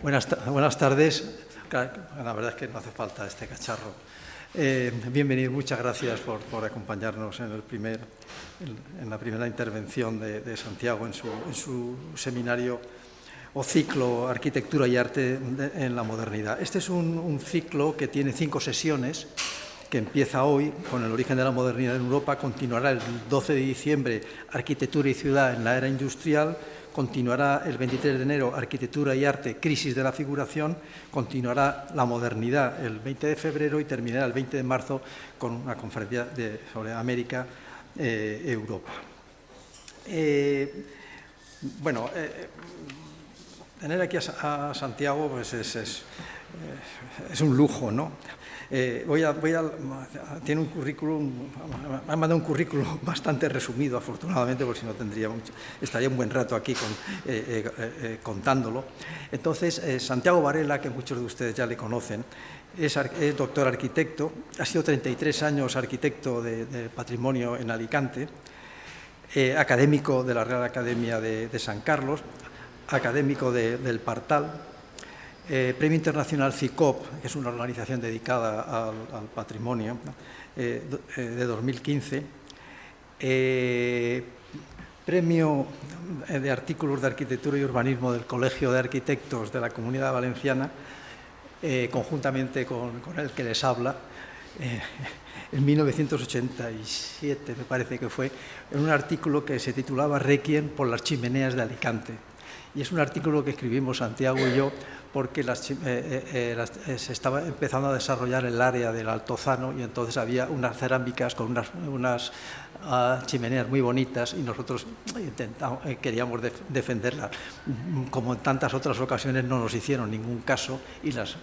Buenas tardes. La verdad es que no hace falta este cacharro. Bienvenido, muchas gracias por acompañarnos en la primera intervención de Santiago en su seminario o ciclo Arquitectura y Arte en la Modernidad. Este es un ciclo que tiene 5 sesiones, que empieza hoy con el origen de la modernidad en Europa, continuará el 12 de diciembre Arquitectura y Ciudad en la era industrial, continuará el 23 de enero Arquitectura y Arte, Crisis de la Figuración, continuará la modernidad el 20 de febrero y terminará el 20 de marzo con una conferencia sobre América, Europa. Tener aquí a Santiago pues es un lujo, ¿no? Tiene un currículum, me ha mandado un currículum bastante resumido, afortunadamente, porque si no estaría un buen rato aquí contándolo. Entonces, Santiago Varela, que muchos de ustedes ya le conocen, es doctor arquitecto, ha sido 33 años arquitecto de patrimonio en Alicante, académico de la Real Academia de San Carlos, académico del Partal, Premio Internacional CICOP, que es una organización dedicada al patrimonio, de 2015, Premio de Artículos de Arquitectura y Urbanismo del Colegio de Arquitectos de la Comunidad Valenciana, conjuntamente con el que les habla, en 1987, me parece que fue, en un artículo que se titulaba Requiem por las chimeneas de Alicante. Y es un artículo que escribimos Santiago y yo porque se estaba empezando a desarrollar el área del Altozano y entonces había unas cerámicas con unas chimeneas muy bonitas y nosotros queríamos defenderlas. Como en tantas otras ocasiones no nos hicieron ningún caso y las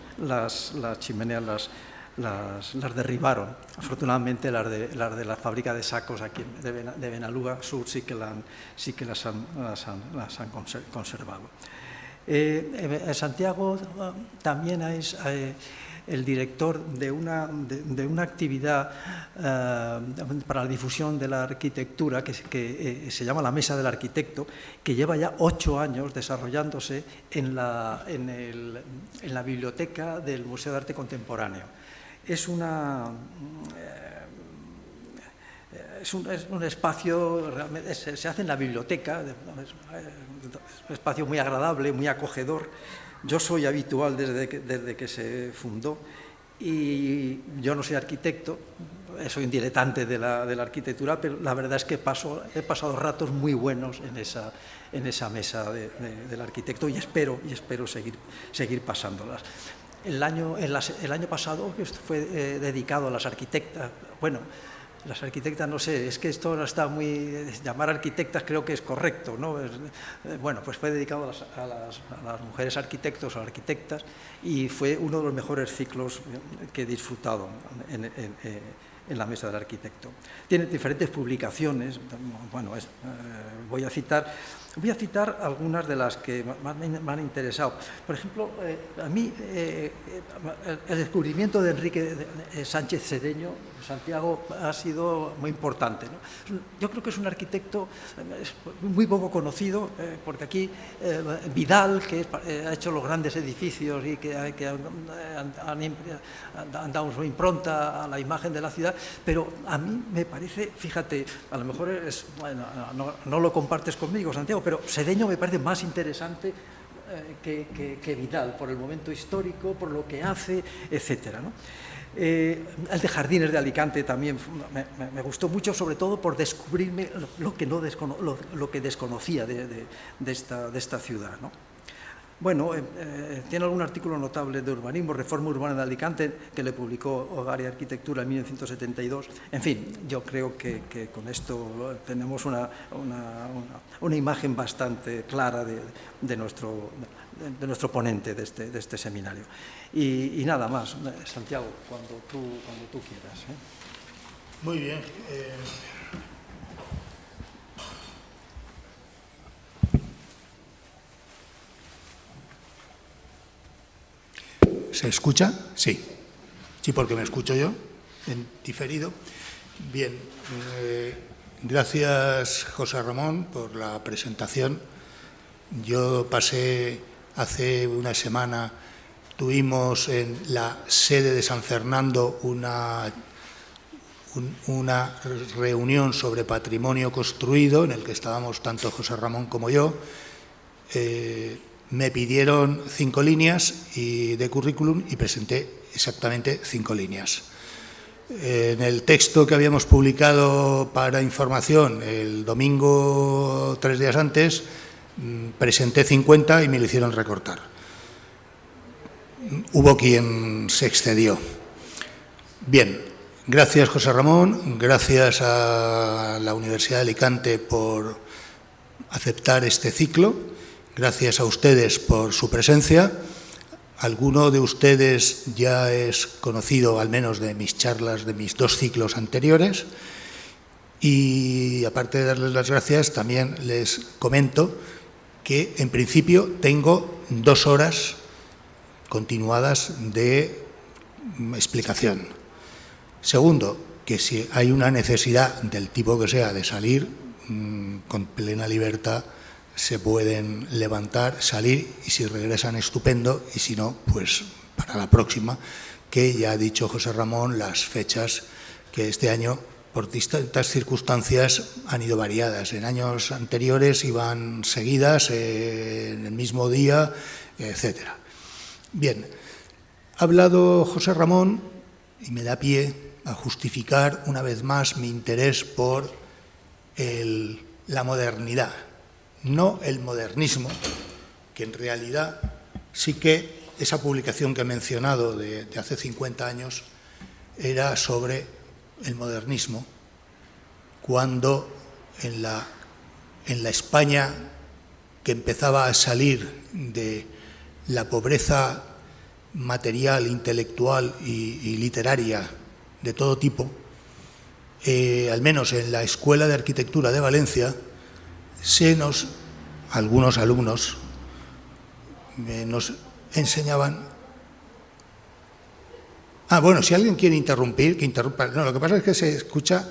chimeneas las derribaron. Afortunadamente las de la fábrica de sacos aquí de Benalúa Sur sí que las han conservado. Santiago también es el director de una actividad para la difusión de la arquitectura que se llama la Mesa del Arquitecto, que lleva ya 8 años desarrollándose en la biblioteca del Museo de Arte Contemporáneo. Es un espacio, realmente se hace en la biblioteca, es un espacio muy agradable, muy acogedor. Yo soy habitual desde que se fundó y yo no soy arquitecto, soy un diletante de la arquitectura, pero la verdad es que he pasado ratos muy buenos en esa mesa del arquitecto y espero seguir pasándolas. El año pasado fue dedicado a las arquitectas. Bueno, las arquitectas, no sé, es que esto no está muy... Llamar arquitectas creo que es correcto, ¿no? Bueno, pues fue dedicado a las mujeres arquitectos o arquitectas y fue uno de los mejores ciclos que he disfrutado en la Mesa del Arquitecto. Tiene diferentes publicaciones. Bueno, voy a citar algunas de las que más me han interesado. Por ejemplo, a mí el descubrimiento de Enrique Sánchez Cedeño, Santiago, ha sido muy importante, ¿no? Yo creo que es un arquitecto muy poco conocido, porque aquí Vidal, que ha hecho los grandes edificios y que han dado su impronta a la imagen de la ciudad, pero a mí me parece, fíjate, a lo mejor no lo compartes conmigo, Santiago, pero Cedeño me parece más interesante que Vidal, por el momento histórico, por lo que hace, etcétera, ¿no? El de Jardines de Alicante también me gustó mucho, sobre todo por descubrirme lo que desconocía de esta ciudad, ¿no? Bueno, tiene algún artículo notable de urbanismo, Reforma Urbana de Alicante, que le publicó Hogar y Arquitectura en 1972. En fin, yo creo que con esto tenemos una imagen bastante clara de nuestro ponente de este seminario. Y nada más, Santiago, cuando tú quieras, ¿eh? Muy bien. ¿Se escucha? Sí. Sí, porque me escucho yo, en diferido. Bien. Gracias, José Ramón, por la presentación. Yo pasé hace una semana, tuvimos en la sede de San Fernando una reunión sobre patrimonio construido, en el que estábamos tanto José Ramón como yo. Me pidieron 5 líneas de currículum y presenté exactamente 5 líneas. En el texto que habíamos publicado para información el domingo, 3 días antes, presenté 50 y me lo hicieron recortar. Hubo quien se excedió. Bien, gracias José Ramón, gracias a la Universidad de Alicante por aceptar este ciclo, gracias a ustedes por su presencia. Alguno de ustedes ya es conocido, al menos de mis charlas, de mis 2 ciclos anteriores. Y aparte de darles las gracias, también les comento que en principio tengo 2 horas continuadas de explicación. Segundo, que si hay una necesidad del tipo que sea de salir, con plena libertad se pueden levantar, salir, y si regresan estupendo, y si no, pues para la próxima, que ya ha dicho José Ramón las fechas que este año, por distintas circunstancias, han ido variadas. En años anteriores iban seguidas, en el mismo día, etcétera. Bien, ha hablado José Ramón y me da pie a justificar una vez más mi interés por la modernidad. No el modernismo, que en realidad sí que esa publicación que he mencionado de hace 50 años era sobre el modernismo, cuando en la España que empezaba a salir de la pobreza material, intelectual y literaria de todo tipo, al menos en la Escuela de Arquitectura de Valencia, algunos alumnos nos enseñaban. Bueno, si alguien quiere interrumpir, que interrumpa. No, lo que pasa es que se escucha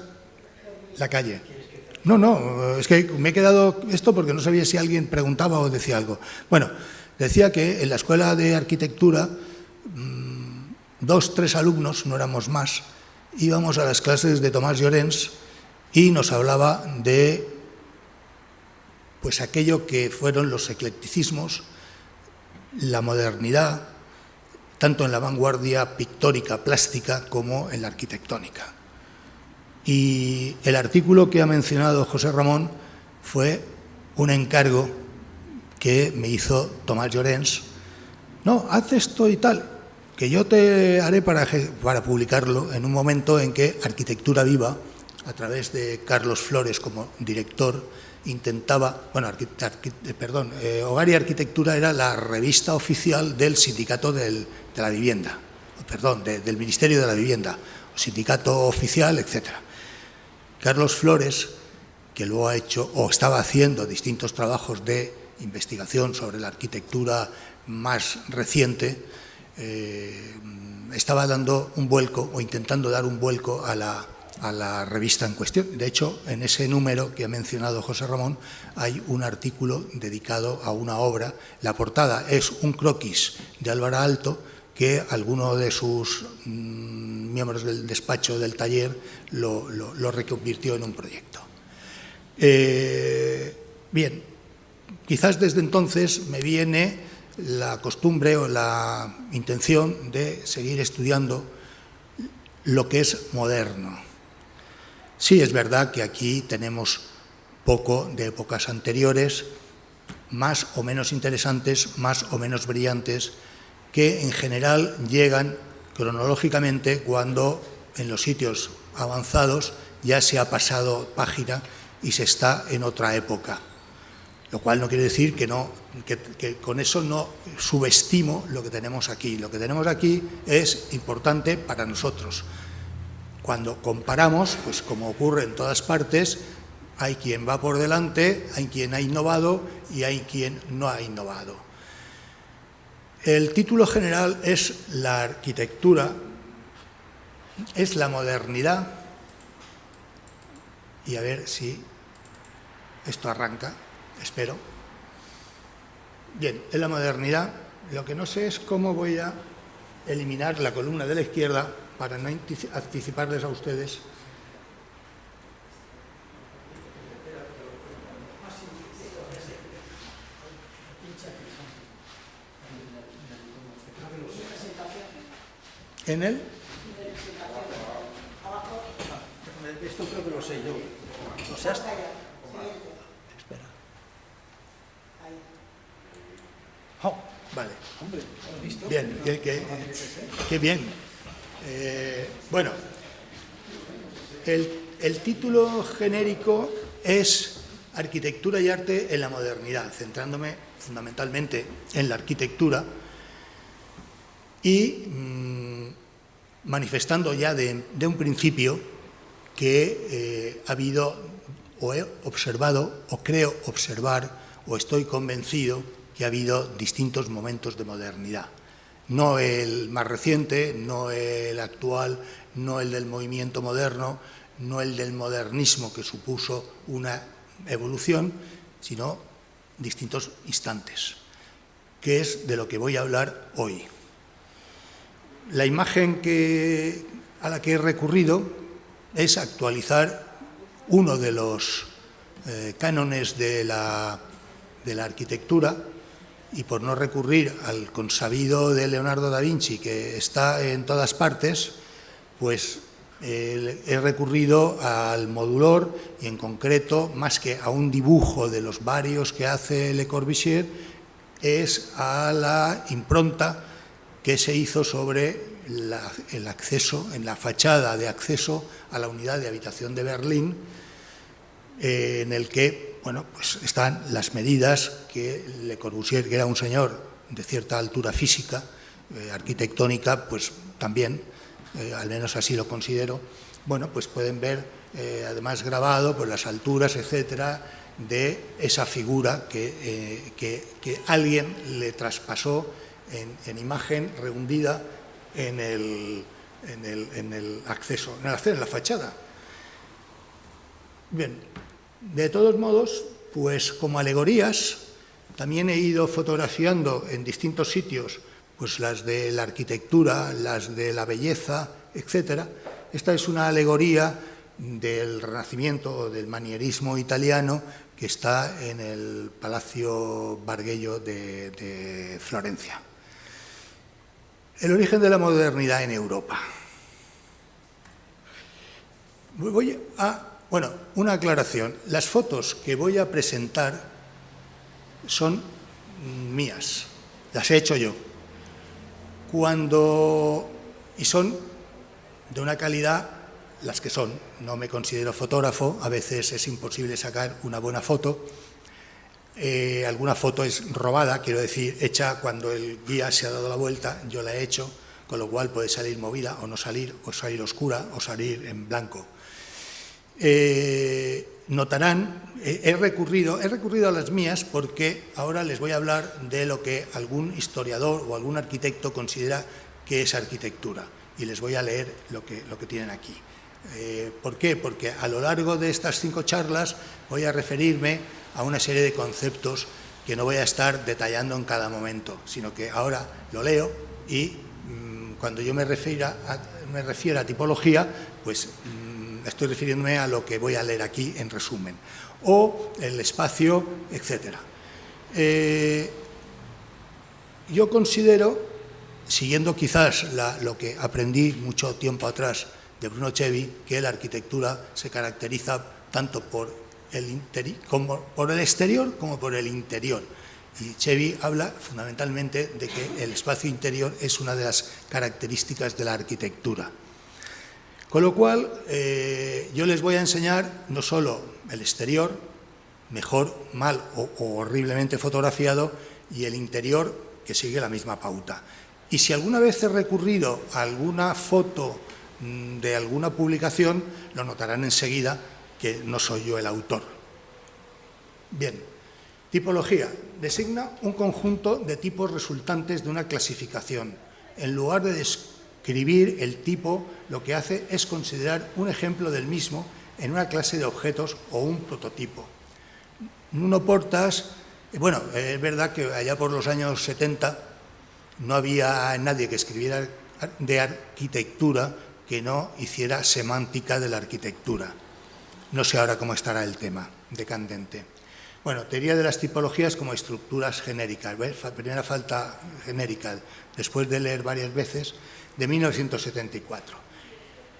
la calle. No, es que me he quedado esto porque no sabía si alguien preguntaba o decía algo. Bueno, decía que en la Escuela de Arquitectura 2, 3 alumnos, no éramos más, íbamos a las clases de Tomás Llorens y nos hablaba de pues aquello que fueron los eclecticismos, la modernidad, tanto en la vanguardia pictórica, plástica, como en la arquitectónica. Y el artículo que ha mencionado José Ramón fue un encargo que me hizo Tomás Llorens. No, haz esto y tal, que yo te haré para publicarlo en un momento en que Arquitectura Viva, a través de Carlos Flores como director, intentaba, Hogar y Arquitectura era la revista oficial del Sindicato de la Vivienda, del Ministerio de la Vivienda, sindicato oficial, etc. Carlos Flores, que luego ha hecho o estaba haciendo distintos trabajos de investigación sobre la arquitectura más reciente, estaba dando un vuelco o intentando dar un vuelco a la revista en cuestión. De hecho, en ese número que ha mencionado José Ramón hay un artículo dedicado a una obra. La portada es un croquis de Álvaro Alto que alguno de sus miembros del despacho del taller lo reconvirtió en un proyecto. Bien, quizás desde entonces me viene la costumbre o la intención de seguir estudiando lo que es moderno. Sí, es verdad que aquí tenemos poco de épocas anteriores, más o menos interesantes, más o menos brillantes, que en general llegan cronológicamente cuando en los sitios avanzados ya se ha pasado página y se está en otra época. Lo cual no quiere decir que con eso no subestimo lo que tenemos aquí. Lo que tenemos aquí es importante para nosotros. Cuando comparamos, pues como ocurre en todas partes, hay quien va por delante, hay quien ha innovado y hay quien no ha innovado. El título general es la arquitectura, es la modernidad y a ver si esto arranca, espero. Bien, en la modernidad, lo que no sé es cómo voy a eliminar la columna de la izquierda para no anticiparles a ustedes. ¿En él? Esto creo que lo sé yo. O sea, espera. Oh, vale. Hombre, ¿lo has visto? Bien, qué bien. Bueno, el título genérico es Arquitectura y arte en la modernidad, centrándome fundamentalmente en la arquitectura y manifestando ya de un principio que ha habido, o he observado, o creo observar, o estoy convencido que ha habido distintos momentos de modernidad. No el más reciente, no el actual, no el del movimiento moderno, no el del modernismo que supuso una evolución, sino distintos instantes, que es de lo que voy a hablar hoy. La imagen a la que he recurrido es actualizar uno de los cánones de la arquitectura, y por no recurrir al consabido de Leonardo da Vinci, que está en todas partes, pues he recurrido al modulor y en concreto, más que a un dibujo de los varios que hace Le Corbusier, es a la impronta que se hizo sobre el acceso, en la fachada de acceso a la unidad de habitación de Berlín, en el que, bueno, pues están las medidas que Le Corbusier, que era un señor de cierta altura física, arquitectónica, pues también, al menos así lo considero, bueno, pues pueden ver, además grabado, pues las alturas, etcétera, de esa figura que alguien le traspasó en imagen rehundida en el acceso, en la fachada. Bien, de todos modos, pues como alegorías, también he ido fotografiando en distintos sitios, pues las de la arquitectura, las de la belleza, etcétera. Esta es una alegoría del Renacimiento o del manierismo italiano que está en el Palacio Bargello de Florencia. El origen de la modernidad en Europa. Bueno, una aclaración. Las fotos que voy a presentar son mías, las he hecho yo. Y son de una calidad, las que son. No me considero fotógrafo, a veces es imposible sacar una buena foto. Alguna foto es robada, quiero decir, hecha cuando el guía se ha dado la vuelta, yo la he hecho, con lo cual puede salir movida o no salir, o salir oscura o salir en blanco. Notarán, he recurrido a las mías porque ahora les voy a hablar de lo que algún historiador o algún arquitecto considera que es arquitectura, y les voy a leer lo que tienen aquí. ¿Por qué? Porque a lo largo de estas 5 charlas voy a referirme a una serie de conceptos que no voy a estar detallando en cada momento, sino que ahora lo leo y cuando yo me refiera a tipología, pues estoy refiriéndome a lo que voy a leer aquí en resumen, o el espacio, etcétera. Yo considero, siguiendo quizás lo que aprendí mucho tiempo atrás de Bruno Cevi, que la arquitectura se caracteriza tanto por el exterior como por el interior. Y Cevi habla fundamentalmente de que el espacio interior es una de las características de la arquitectura. Con lo cual, yo les voy a enseñar no solo el exterior, mejor, mal o horriblemente fotografiado, y el interior, que sigue la misma pauta. Y si alguna vez he recurrido a alguna foto de alguna publicación, lo notarán enseguida que no soy yo el autor. Bien, tipología. Designa un conjunto de tipos resultantes de una clasificación. En lugar de describir el tipo, lo que hace es considerar un ejemplo del mismo en una clase de objetos o un prototipo. Nuno Portas, bueno, es verdad que allá por los años 70 no había nadie que escribiera de arquitectura que no hiciera semántica de la arquitectura. No sé ahora cómo estará el tema de candente. Bueno, teoría de las tipologías como estructuras genéricas, ¿ves? Primera falta genérica, después de leer varias veces, de 1974.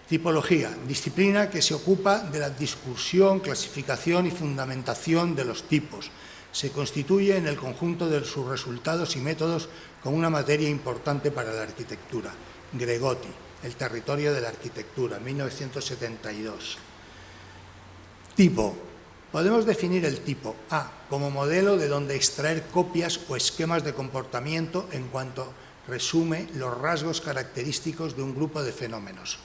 Tipología, disciplina que se ocupa de la discursión, clasificación y fundamentación de los tipos. Se constituye en el conjunto de sus resultados y métodos como una materia importante para la arquitectura. Gregotti, El territorio de la arquitectura, 1972. Tipo. Podemos definir el tipo A como modelo de donde extraer copias o esquemas de comportamiento en cuanto resume los rasgos característicos de un grupo de fenómenos.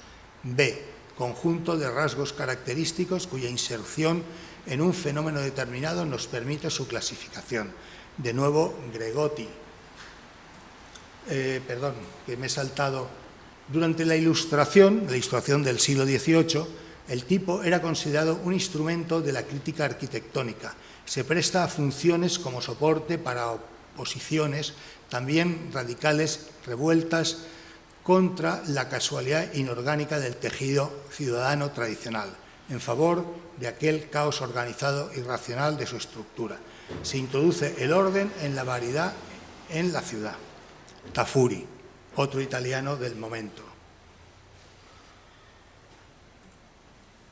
B, conjunto de rasgos característicos cuya inserción en un fenómeno determinado nos permite su clasificación. De nuevo, Gregotti. Perdón, que me he saltado. Durante la Ilustración del siglo XVIII, el tipo era considerado un instrumento de la crítica arquitectónica. Se presta a funciones como soporte para oposiciones, también radicales, revueltas contra la casualidad inorgánica del tejido ciudadano tradicional, en favor de aquel caos organizado y racional de su estructura. Se introduce el orden en la variedad en la ciudad. Tafuri, otro italiano del momento.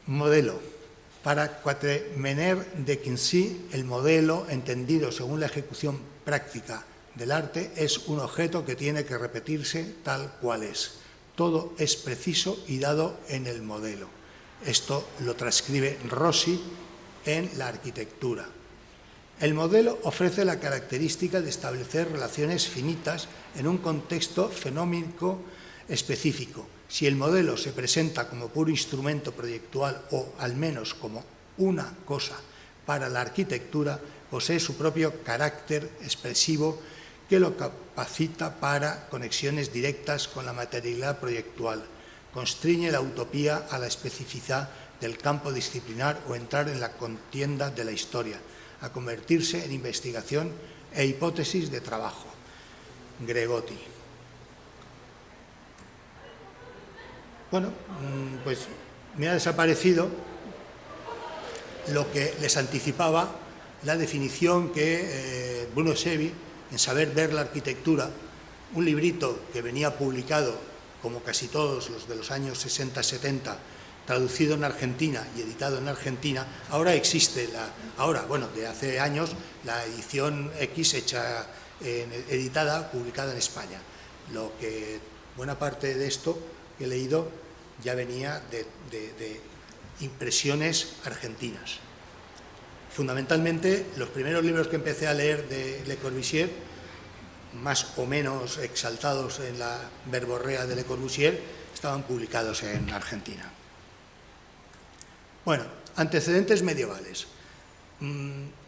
Modelo. Para Quatremer de Quincy, el modelo, entendido según la ejecución práctica del arte, es un objeto que tiene que repetirse tal cual es. Todo es preciso y dado en el modelo. Esto lo transcribe Rossi en La arquitectura. El modelo ofrece la característica de establecer relaciones finitas en un contexto fenómico específico. Si el modelo se presenta como puro instrumento proyectual o al menos como una cosa para la arquitectura, posee su propio carácter expresivo que lo capacita para conexiones directas con la materialidad proyectual, constriñe la utopía a la especificidad del campo disciplinar o entrar en la contienda de la historia, a convertirse en investigación e hipótesis de trabajo. Gregotti. Bueno, pues me ha desaparecido lo que les anticipaba, la definición que Bruno Sevi, en Saber ver la arquitectura, un librito que venía publicado, como casi todos los de los años 60-70, traducido en Argentina y editado en Argentina. Ahora existe, de hace años, la edición X editada, publicada en España. Lo que buena parte de esto que he leído ya venía de impresiones argentinas. Fundamentalmente, los primeros libros que empecé a leer de Le Corbusier, más o menos exaltados en la verborrea de Le Corbusier, estaban publicados en Argentina. Bueno, antecedentes medievales.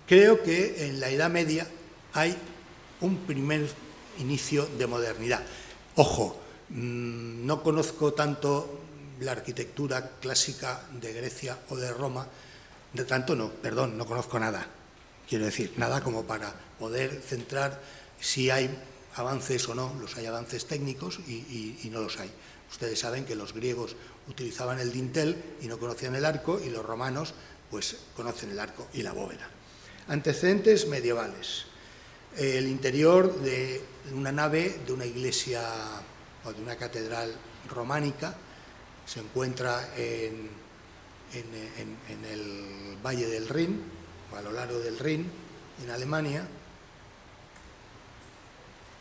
Creo que en la Edad Media hay un primer inicio de modernidad. Ojo, no conozco tanto la arquitectura clásica de Grecia o de Roma, no conozco nada. Quiero decir, nada como para poder centrar si hay avances o no. Los hay avances técnicos y no los hay. Ustedes saben que los griegos utilizaban el dintel y no conocían el arco, y los romanos pues conocen el arco y la bóveda. Antecedentes medievales. El interior de una nave de una iglesia o de una catedral románica se encuentra en el Valle del Rin, o a lo largo del Rin, en Alemania.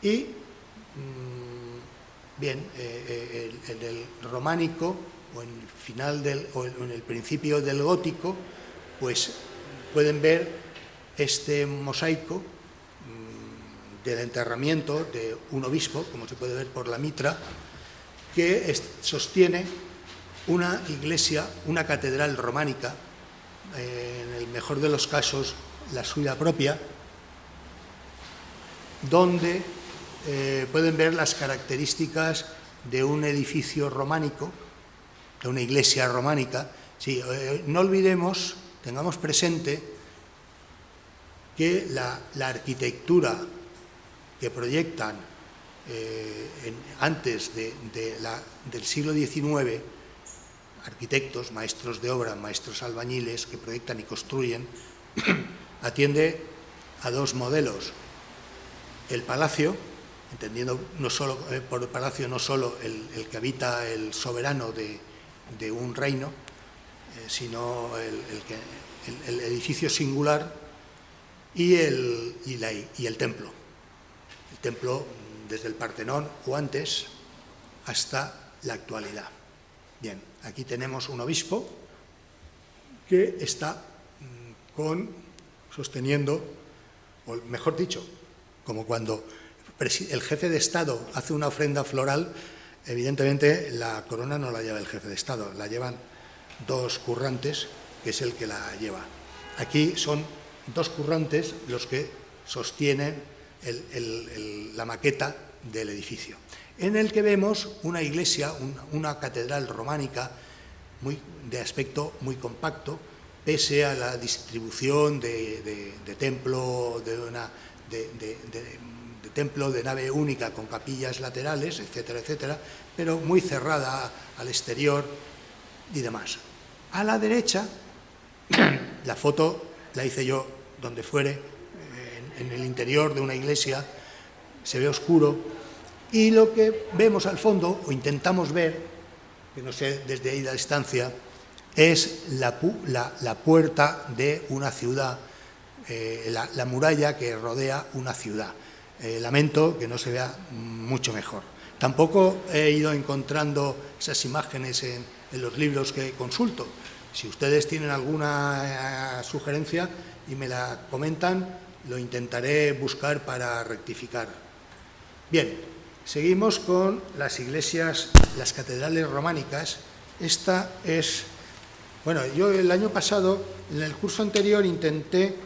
Y en el románico, o en el principio del gótico, pues pueden ver este mosaico del enterramiento de un obispo, como se puede ver por la mitra, que sostiene una iglesia, una catedral románica, en el mejor de los casos la suya propia, donde pueden ver las características de un edificio románico, de una iglesia románica, Sí, no olvidemos, tengamos presente que la arquitectura que proyectan antes del siglo XIX, arquitectos, maestros de obra, maestros albañiles que proyectan y construyen, atiende a dos modelos. El palacio, entendiendo no solo por palacio no solo el que habita el soberano de un reino, sino el edificio singular y el templo. El templo desde el Partenón o antes hasta la actualidad. Bien, aquí tenemos un obispo que está sosteniendo, o mejor dicho, como cuando el jefe de Estado hace una ofrenda floral, evidentemente la corona no la lleva el jefe de Estado, la llevan dos currantes, que es el que la lleva. Aquí son dos currantes los que sostienen la maqueta del edificio, en el que vemos una iglesia, una catedral románica de aspecto muy compacto, pese a la distribución de templo de nave única con capillas laterales, etcétera, etcétera, pero muy cerrada al exterior y demás. A la derecha, la foto la hice yo donde fuere, en el interior de una iglesia, se ve oscuro, y lo que vemos al fondo, o intentamos ver, que no sé desde ahí la distancia, es la puerta de una ciudad, la muralla que rodea una ciudad. Lamento que no se vea mucho mejor. Tampoco he ido encontrando esas imágenes en los libros que consulto. Si ustedes tienen alguna sugerencia y me la comentan, lo intentaré buscar para rectificar. Bien, seguimos con las iglesias, las catedrales románicas. Esta es... Bueno, yo el año pasado, en el curso anterior, intenté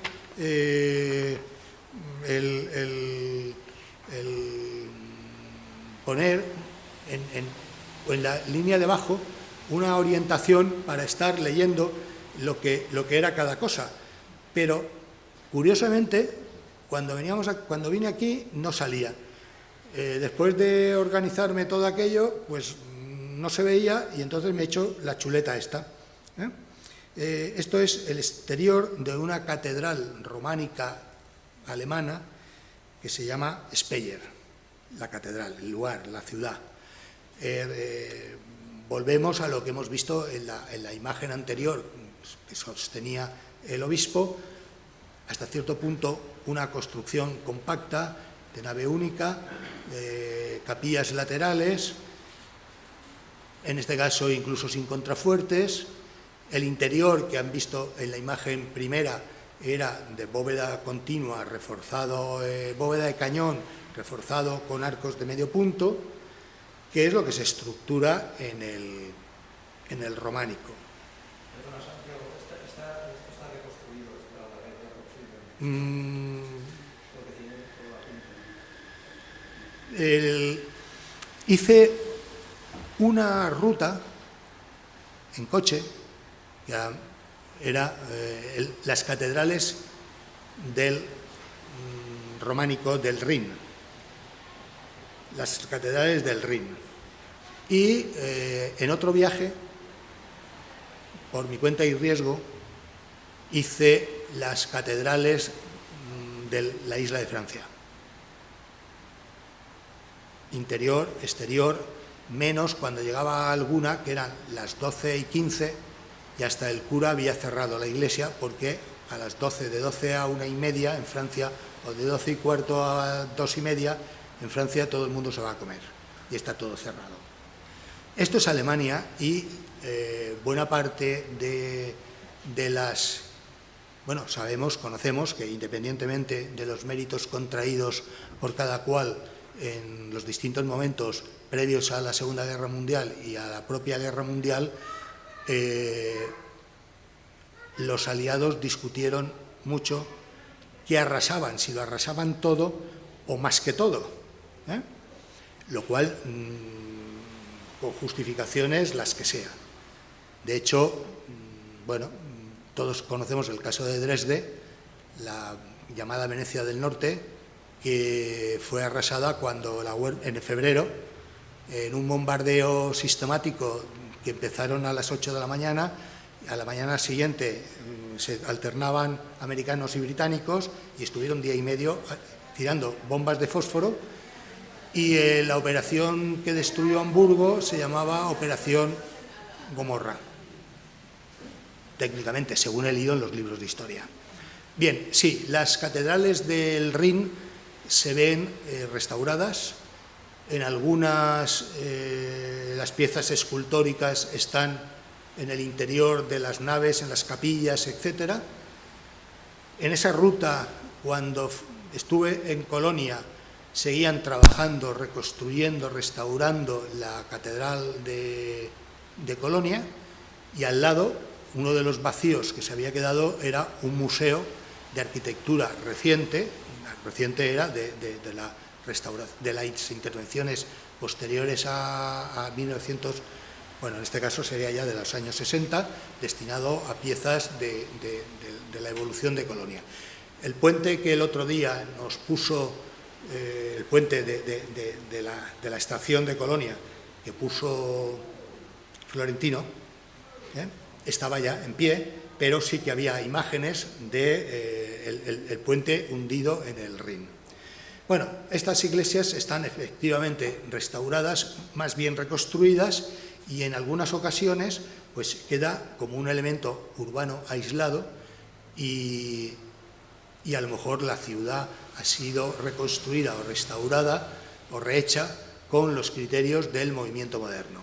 poner en la línea de abajo una orientación para estar leyendo lo que era cada cosa. Pero, curiosamente, cuando vine aquí no salía. Después de organizarme todo aquello, pues no se veía y entonces me he hecho la chuleta esta. Esto es el exterior de una catedral románica alemana que se llama Speyer, la catedral, el lugar, la ciudad. Volvemos a lo que hemos visto en la imagen anterior que sostenía el obispo, hasta cierto punto una construcción compacta, de nave única, capillas laterales, en este caso incluso sin contrafuertes. El interior que han visto en la imagen primera era de bóveda continua, reforzado, bóveda de cañón, reforzado con arcos de medio punto, que es lo que se estructura en el románico. ¿Esto está reconstruido? Hice una ruta en coche, que era las catedrales del románico del Rin, las catedrales del Rin. Y en otro viaje, por mi cuenta y riesgo, hice las catedrales de la isla de Francia. Interior, exterior, menos cuando llegaba a alguna, que eran las 12:15, y hasta el cura había cerrado la iglesia, porque a las 12, de 12 a 1:30 en Francia, o de 12:15 a 2:30, en Francia todo el mundo se va a comer, y está todo cerrado. Esto es Alemania, y buena parte de las... Bueno, conocemos que independientemente de los méritos contraídos por cada cual en los distintos momentos previos a la Segunda Guerra Mundial y a la propia Guerra Mundial, los aliados discutieron mucho qué arrasaban, si lo arrasaban todo o más que todo, lo cual, con justificaciones las que sean. De hecho, bueno, todos conocemos el caso de Dresde, la llamada Venecia del Norte, que fue arrasada cuando en febrero, en un bombardeo sistemático que empezaron a las 8 de la mañana, a la mañana siguiente se alternaban americanos y británicos y estuvieron día y medio tirando bombas de fósforo, y la operación que destruyó Hamburgo se llamaba Operación Gomorra, técnicamente, según he leído en los libros de historia. Bien, sí, las catedrales del Rin se ven restauradas. En algunas las piezas escultóricas están en el interior de las naves, en las capillas, etc. En esa ruta, cuando estuve en Colonia, seguían trabajando, reconstruyendo, restaurando la catedral de Colonia, y al lado, uno de los vacíos que se había quedado era un museo de arquitectura reciente era de las intervenciones posteriores a 1900, bueno, en este caso sería ya de los años 60, destinado a piezas de la evolución de Colonia. El puente que el otro día nos puso, el puente de la estación de Colonia, que puso Florentino, estaba ya en pie, pero sí que había imágenes del puente hundido en el Rin. Bueno, estas iglesias están efectivamente restauradas, más bien reconstruidas, y en algunas ocasiones pues queda como un elemento urbano aislado, y a lo mejor la ciudad ha sido reconstruida o restaurada o rehecha con los criterios del movimiento moderno.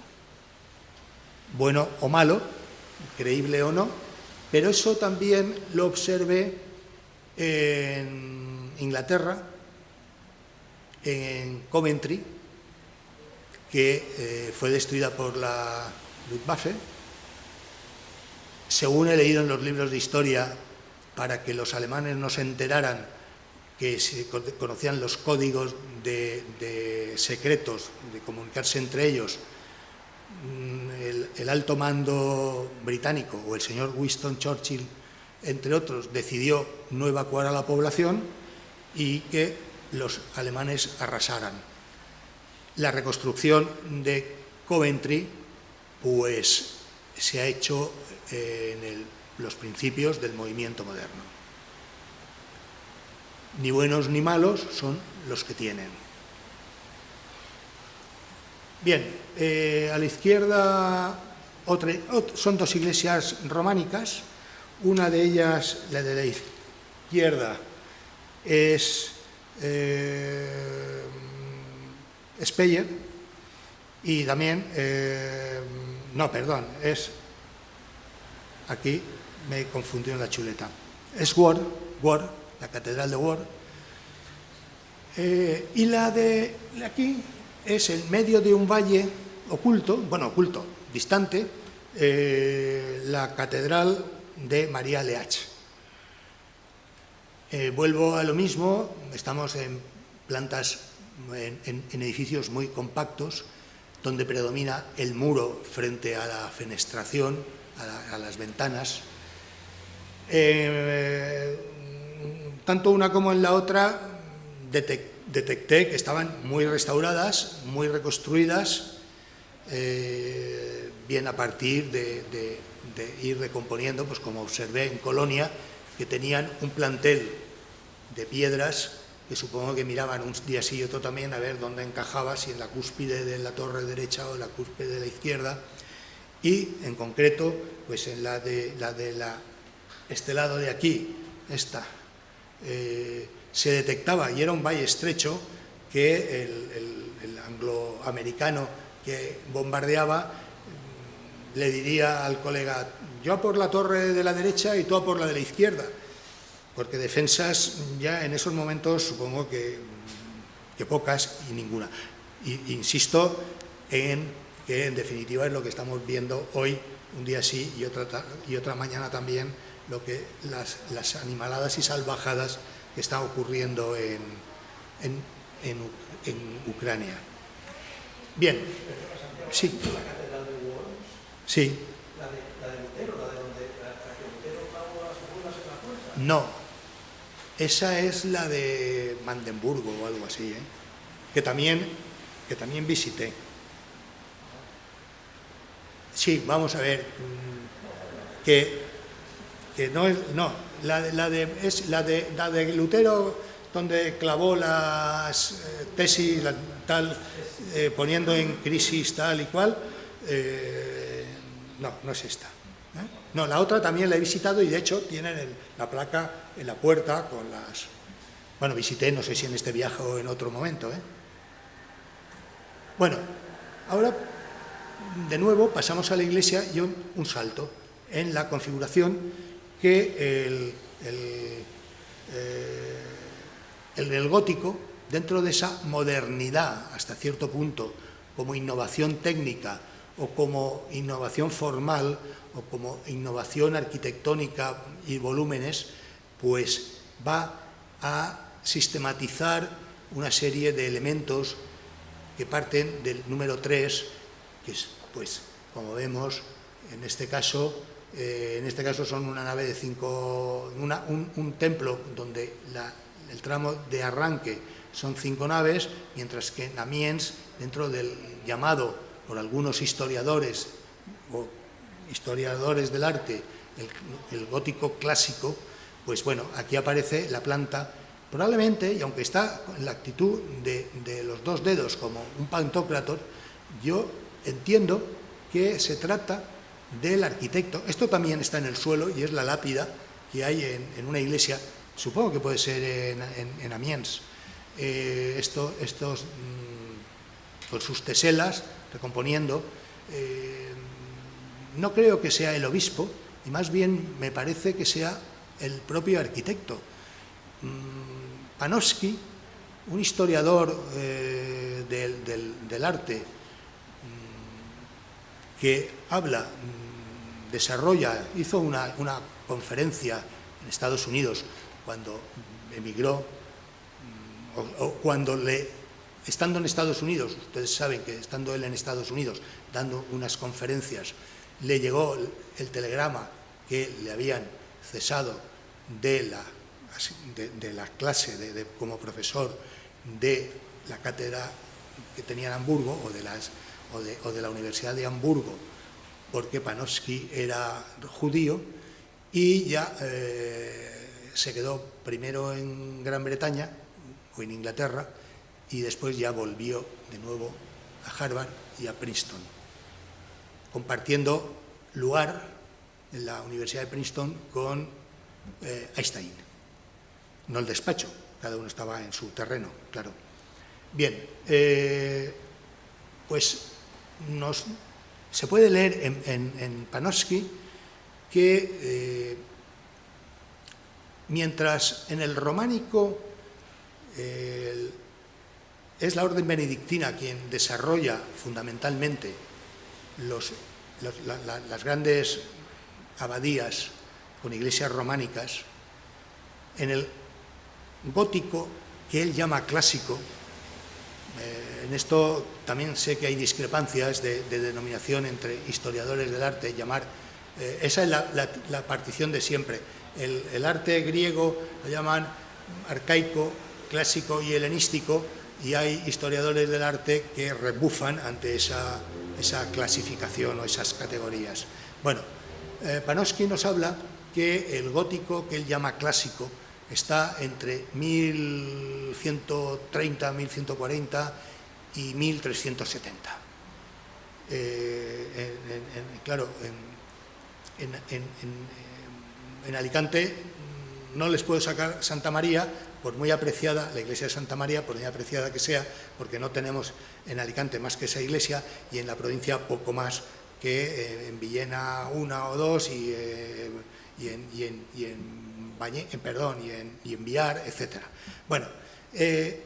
Bueno o malo, creíble o no, pero eso también lo observé en Inglaterra, en Coventry, que fue destruida por la Luftwaffe. Según he leído en los libros de historia, para que los alemanes no se enteraran que se conocían los códigos de secretos, de comunicarse entre ellos, el alto mando británico, o el señor Winston Churchill, entre otros, decidió no evacuar a la población y que los alemanes arrasaran. La reconstrucción de Coventry pues se ha hecho en los principios del movimiento moderno. Ni buenos ni malos son los que tienen. Bien, a la izquierda son dos iglesias románicas. Una de ellas, la de la izquierda, es Speyer, y también, es, aquí me he confundido en la chuleta, es Word, la catedral de Word, y la de aquí es en medio de un valle oculto, distante, la catedral de María Leach. Vuelvo a lo mismo, estamos en plantas, en edificios muy compactos, donde predomina el muro frente a la fenestración, a las ventanas. Tanto una como en la otra detecté que estaban muy restauradas, muy reconstruidas, bien a partir de ir recomponiendo, pues como observé en Colonia, que tenían un plantel de piedras que supongo que miraban un día sí y otro también a ver dónde encajaba, si en la cúspide de la torre derecha o en la cúspide de la izquierda, y en concreto pues en este lado de aquí, se detectaba, y era un valle estrecho, que el angloamericano que bombardeaba le diría al colega: yo a por la torre de la derecha y tú a por la de la izquierda, porque defensas ya en esos momentos supongo que pocas y ninguna. Insisto en que en definitiva es lo que estamos viendo hoy, un día sí y otra mañana también, lo que las animaladas y salvajadas que están ocurriendo en Ucrania. Bien, sí. Sí. ¿La de Lutero, la de donde No, esa es la de Mandenburgo o algo así, que también visité. Sí, vamos a ver, que no es, no, la de Lutero, donde clavó las tesis, poniendo en crisis tal y cual, no es esta. No, la otra también la he visitado y de hecho tienen la placa en la puerta con las... Bueno, visité, no sé si en este viaje o en otro momento. Bueno, ahora de nuevo pasamos a la iglesia y un salto en la configuración que el gótico, dentro de esa modernidad hasta cierto punto, como innovación técnica o como innovación formal o como innovación arquitectónica y volúmenes, pues va a sistematizar una serie de elementos que parten del número 3, que es, pues, como vemos, en este caso son una nave de 5, un templo donde el tramo de arranque son 5 naves, mientras que en Amiens, dentro del llamado por algunos historiadores o historiadores del arte, el gótico clásico, pues bueno, aquí aparece la planta, probablemente, y aunque está en la actitud de los 2 dedos como un pantocrátor, yo entiendo que se trata del arquitecto. Esto también está en el suelo y es la lápida que hay en una iglesia, supongo que puede ser en Amiens. Estos con sus teselas, recomponiendo, no creo que sea el obispo, y más bien me parece que sea el propio arquitecto. Panofsky, un historiador del arte, que hizo una conferencia en Estados Unidos cuando emigró, o cuando estando en Estados Unidos, ustedes saben que estando él en Estados Unidos dando unas conferencias, le llegó el telegrama que le habían cesado de la clase como profesor de la cátedra que tenía en Hamburgo o de la Universidad de Hamburgo, porque Panofsky era judío y ya se quedó primero en Gran Bretaña o en Inglaterra y después ya volvió de nuevo a Harvard y a Princeton, compartiendo lugar en la Universidad de Princeton con Einstein. No el despacho, cada uno estaba en su terreno, claro. Bien, pues se puede leer en Panofsky que mientras en el románico es la orden benedictina quien desarrolla fundamentalmente las grandes abadías con iglesias románicas, en el gótico, que él llama clásico, en esto también sé que hay discrepancias de denominación entre historiadores del arte, esa es la partición de siempre. El arte griego lo llaman arcaico, clásico y helenístico, y hay historiadores del arte que rebufan ante esa clasificación o esas categorías. Bueno, Panofsky nos habla que el gótico, que él llama clásico, está entre 1130, 1140 y 1370. Claro, en Alicante no les puedo sacar Santa María, por muy apreciada, la iglesia de Santa María, por muy apreciada que sea, porque no tenemos en Alicante más que esa iglesia y en la provincia poco más que en Villena una o dos y en Biar, etc. Bueno, en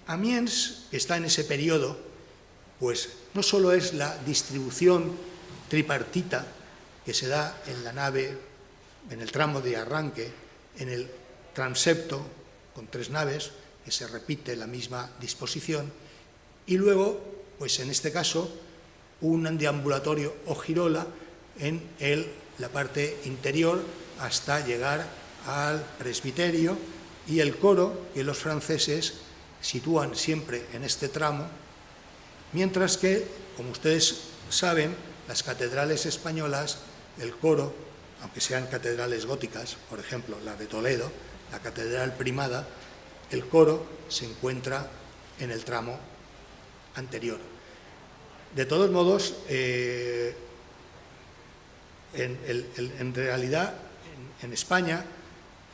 Amiens, que está en ese periodo, pues no solo es la distribución tripartita que se da en la nave, en el tramo de arranque, en el transepto, con 3 naves, que se repite la misma disposición, y luego, pues en este caso, un deambulatorio o girola en la parte interior hasta llegar al presbiterio, y el coro que los franceses sitúan siempre en este tramo, mientras que, como ustedes saben, las catedrales españolas, el coro, aunque sean catedrales góticas, por ejemplo, la de Toledo, la Catedral Primada, el coro se encuentra en el tramo anterior. De todos modos, en realidad, en España,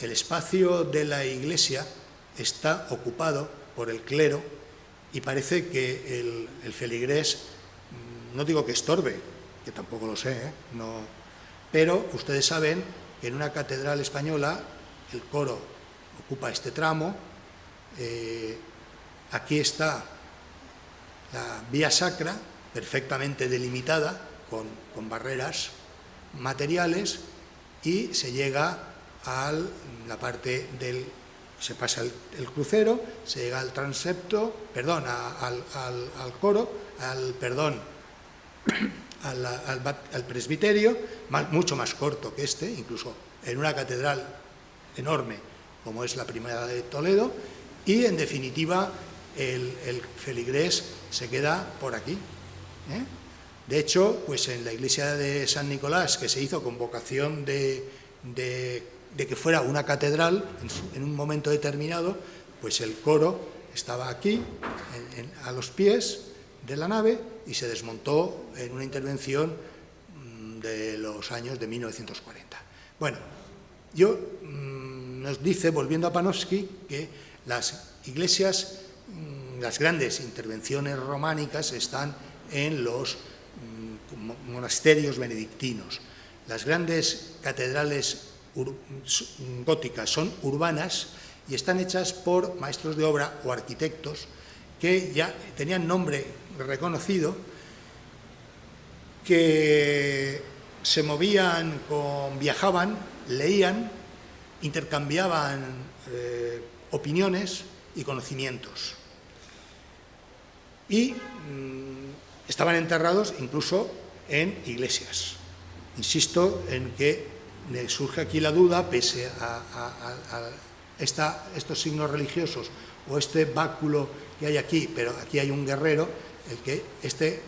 el espacio de la iglesia está ocupado por el clero, y parece que el feligrés, no digo que estorbe, que tampoco lo sé, no, pero ustedes saben que en una catedral española el coro ocupa este tramo. Aquí está la vía sacra, perfectamente delimitada con barreras materiales, y se llega a la parte se pasa el crucero, se llega al transepto, perdón, al coro, al presbiterio, mucho más corto que este, incluso en una catedral enorme como es la Primera de Toledo, y en definitiva el feligrés se queda por aquí. De hecho, pues en la iglesia de San Nicolás, que se hizo con vocación de que fuera una catedral en un momento determinado, pues el coro estaba aquí, a los pies de la nave, y se desmontó en una intervención de los años de 1940. Bueno, nos dice, volviendo a Panofsky, que las iglesias, las grandes intervenciones románicas están en los monasterios benedictinos. Las grandes catedrales góticas son urbanas y están hechas por maestros de obra o arquitectos que ya tenían nombre reconocido, que se movían, viajaban, leían, intercambiaban opiniones y conocimientos. Y estaban enterrados incluso en iglesias. Insisto en que surge aquí la duda, pese a estos signos religiosos o este báculo que hay aquí, pero aquí hay un guerrero, este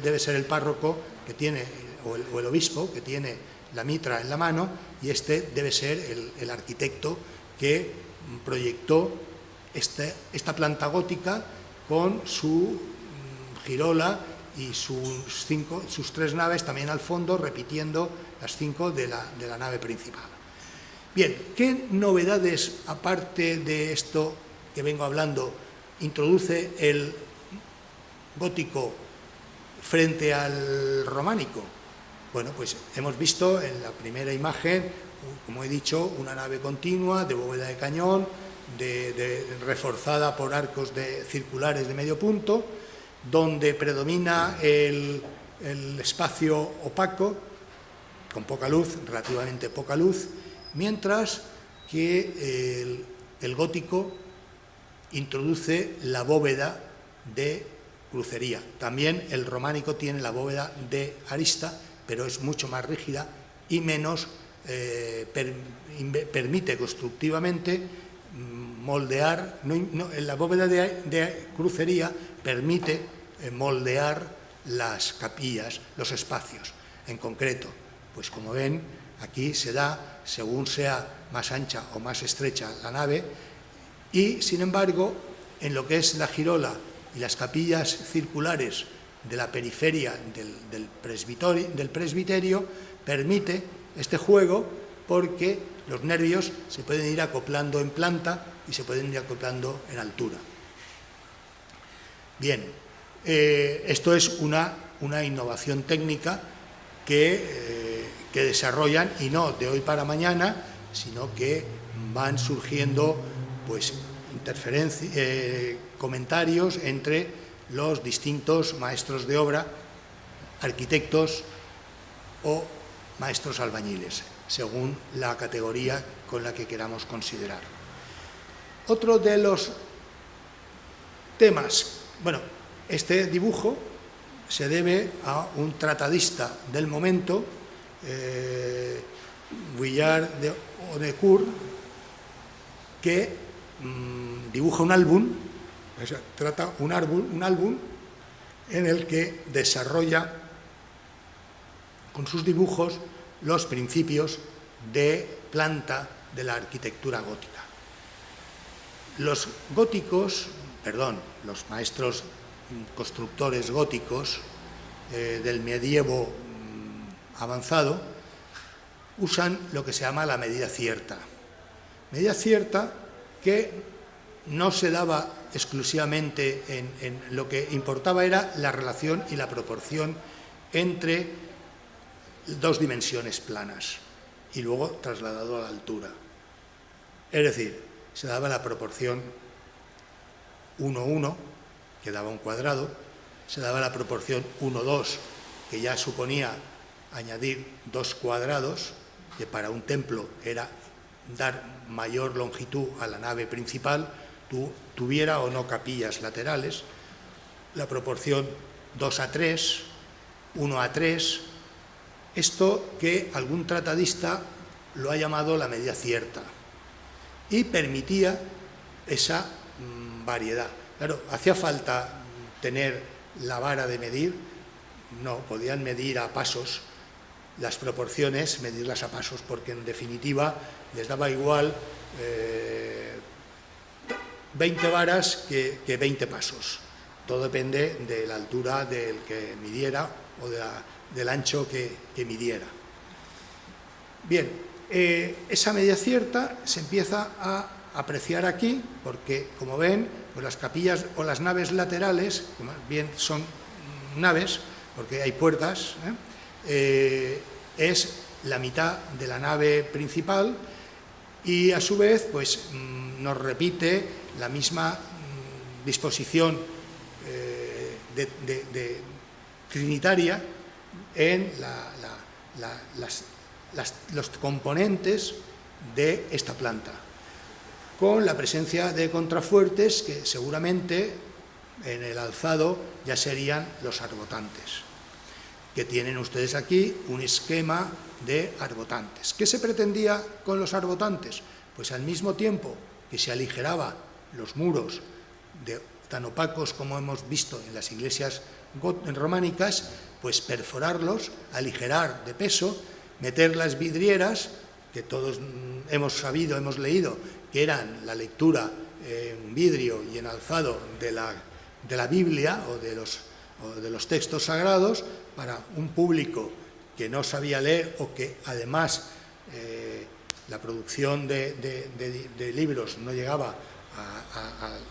debe ser el párroco que tiene, o el obispo que tiene la mitra en la mano, y este debe ser el arquitecto que proyectó esta planta gótica con su girola y sus 3 naves también al fondo, repitiendo las 5 de la nave principal. Bien, ¿qué novedades, aparte de esto que vengo hablando, introduce el gótico frente al románico? Bueno, pues hemos visto en la primera imagen, como he dicho, una nave continua de bóveda de cañón, reforzada por arcos circulares de medio punto, donde predomina el espacio opaco, con poca luz, relativamente poca luz, mientras que el gótico introduce la bóveda de crucería. También el románico tiene la bóveda de arista, pero es mucho más rígida y menos permite constructivamente moldear. La bóveda de crucería permite moldear las capillas, los espacios. En concreto, pues como ven, aquí se da según sea más ancha o más estrecha la nave, y sin embargo, en lo que es la girola y las capillas circulares de la periferia del presbiterio, permite este juego, porque los nervios se pueden ir acoplando en planta y se pueden ir acoplando en altura. Bien, esto es una innovación técnica que desarrollan, y no de hoy para mañana, sino que van surgiendo pues comentarios entre los distintos maestros de obra, arquitectos o maestros albañiles, según la categoría con la que queramos considerar. Otro de los temas, bueno, este dibujo se debe a un tratadista del momento, Vuillard de Haunecourt, que dibuja un álbum, o sea, trata un álbum en el que desarrolla con sus dibujos los principios de planta de la arquitectura gótica. Los maestros constructores góticos del medievo avanzado usan lo que se llama la medida cierta. Medida cierta que no se daba exclusivamente en lo que importaba era la relación y la proporción entre dos dimensiones planas y luego trasladado a la altura. Es decir, se daba la proporción 1:1, que daba un cuadrado, se daba la proporción 1:2, que ya suponía añadir 2 cuadrados, que para un templo era dar mayor longitud a la nave principal, tuviera o no capillas laterales, la proporción 2:3, 1:3, esto que algún tratadista lo ha llamado la medida cierta, y permitía esa variedad. Claro, ¿hacía falta tener la vara de medir? No, podían medir a pasos las proporciones, medirlas a pasos, porque en definitiva les daba igual 20 varas que 20 pasos. Todo depende de la altura del que midiera o del ancho que midiera. Bien, esa medida cierta se empieza a apreciar aquí, porque, como ven, pues las capillas o las naves laterales, que más bien son naves, porque hay puertas, es la mitad de la nave principal, y a su vez pues nos repite la misma disposición trinitaria en los componentes de esta planta, con la presencia de contrafuertes que seguramente en el alzado ya serían los arbotantes, que tienen ustedes aquí un esquema de arbotantes. ¿Qué se pretendía con los arbotantes? Pues al mismo tiempo que se aligeraba los muros tan opacos como hemos visto en las iglesias románicas, pues perforarlos, aligerar de peso, meter las vidrieras, que todos hemos sabido, hemos leído, que eran la lectura en vidrio y en alzado de la Biblia o de los textos sagrados, para un público que no sabía leer o que además la producción de libros no llegaba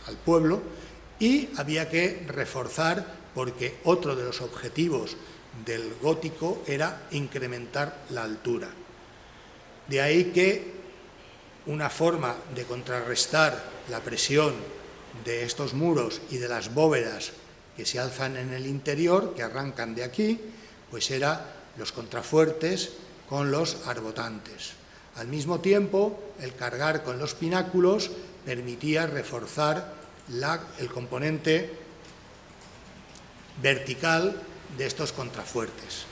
al pueblo, y había que reforzar, porque otro de los objetivos del gótico era incrementar la altura. De ahí que una forma de contrarrestar la presión de estos muros y de las bóvedas que se alzan en el interior, que arrancan de aquí, pues era los contrafuertes con los arbotantes. Al mismo tiempo, el cargar con los pináculos permitía reforzar el componente vertical de estos contrafuertes.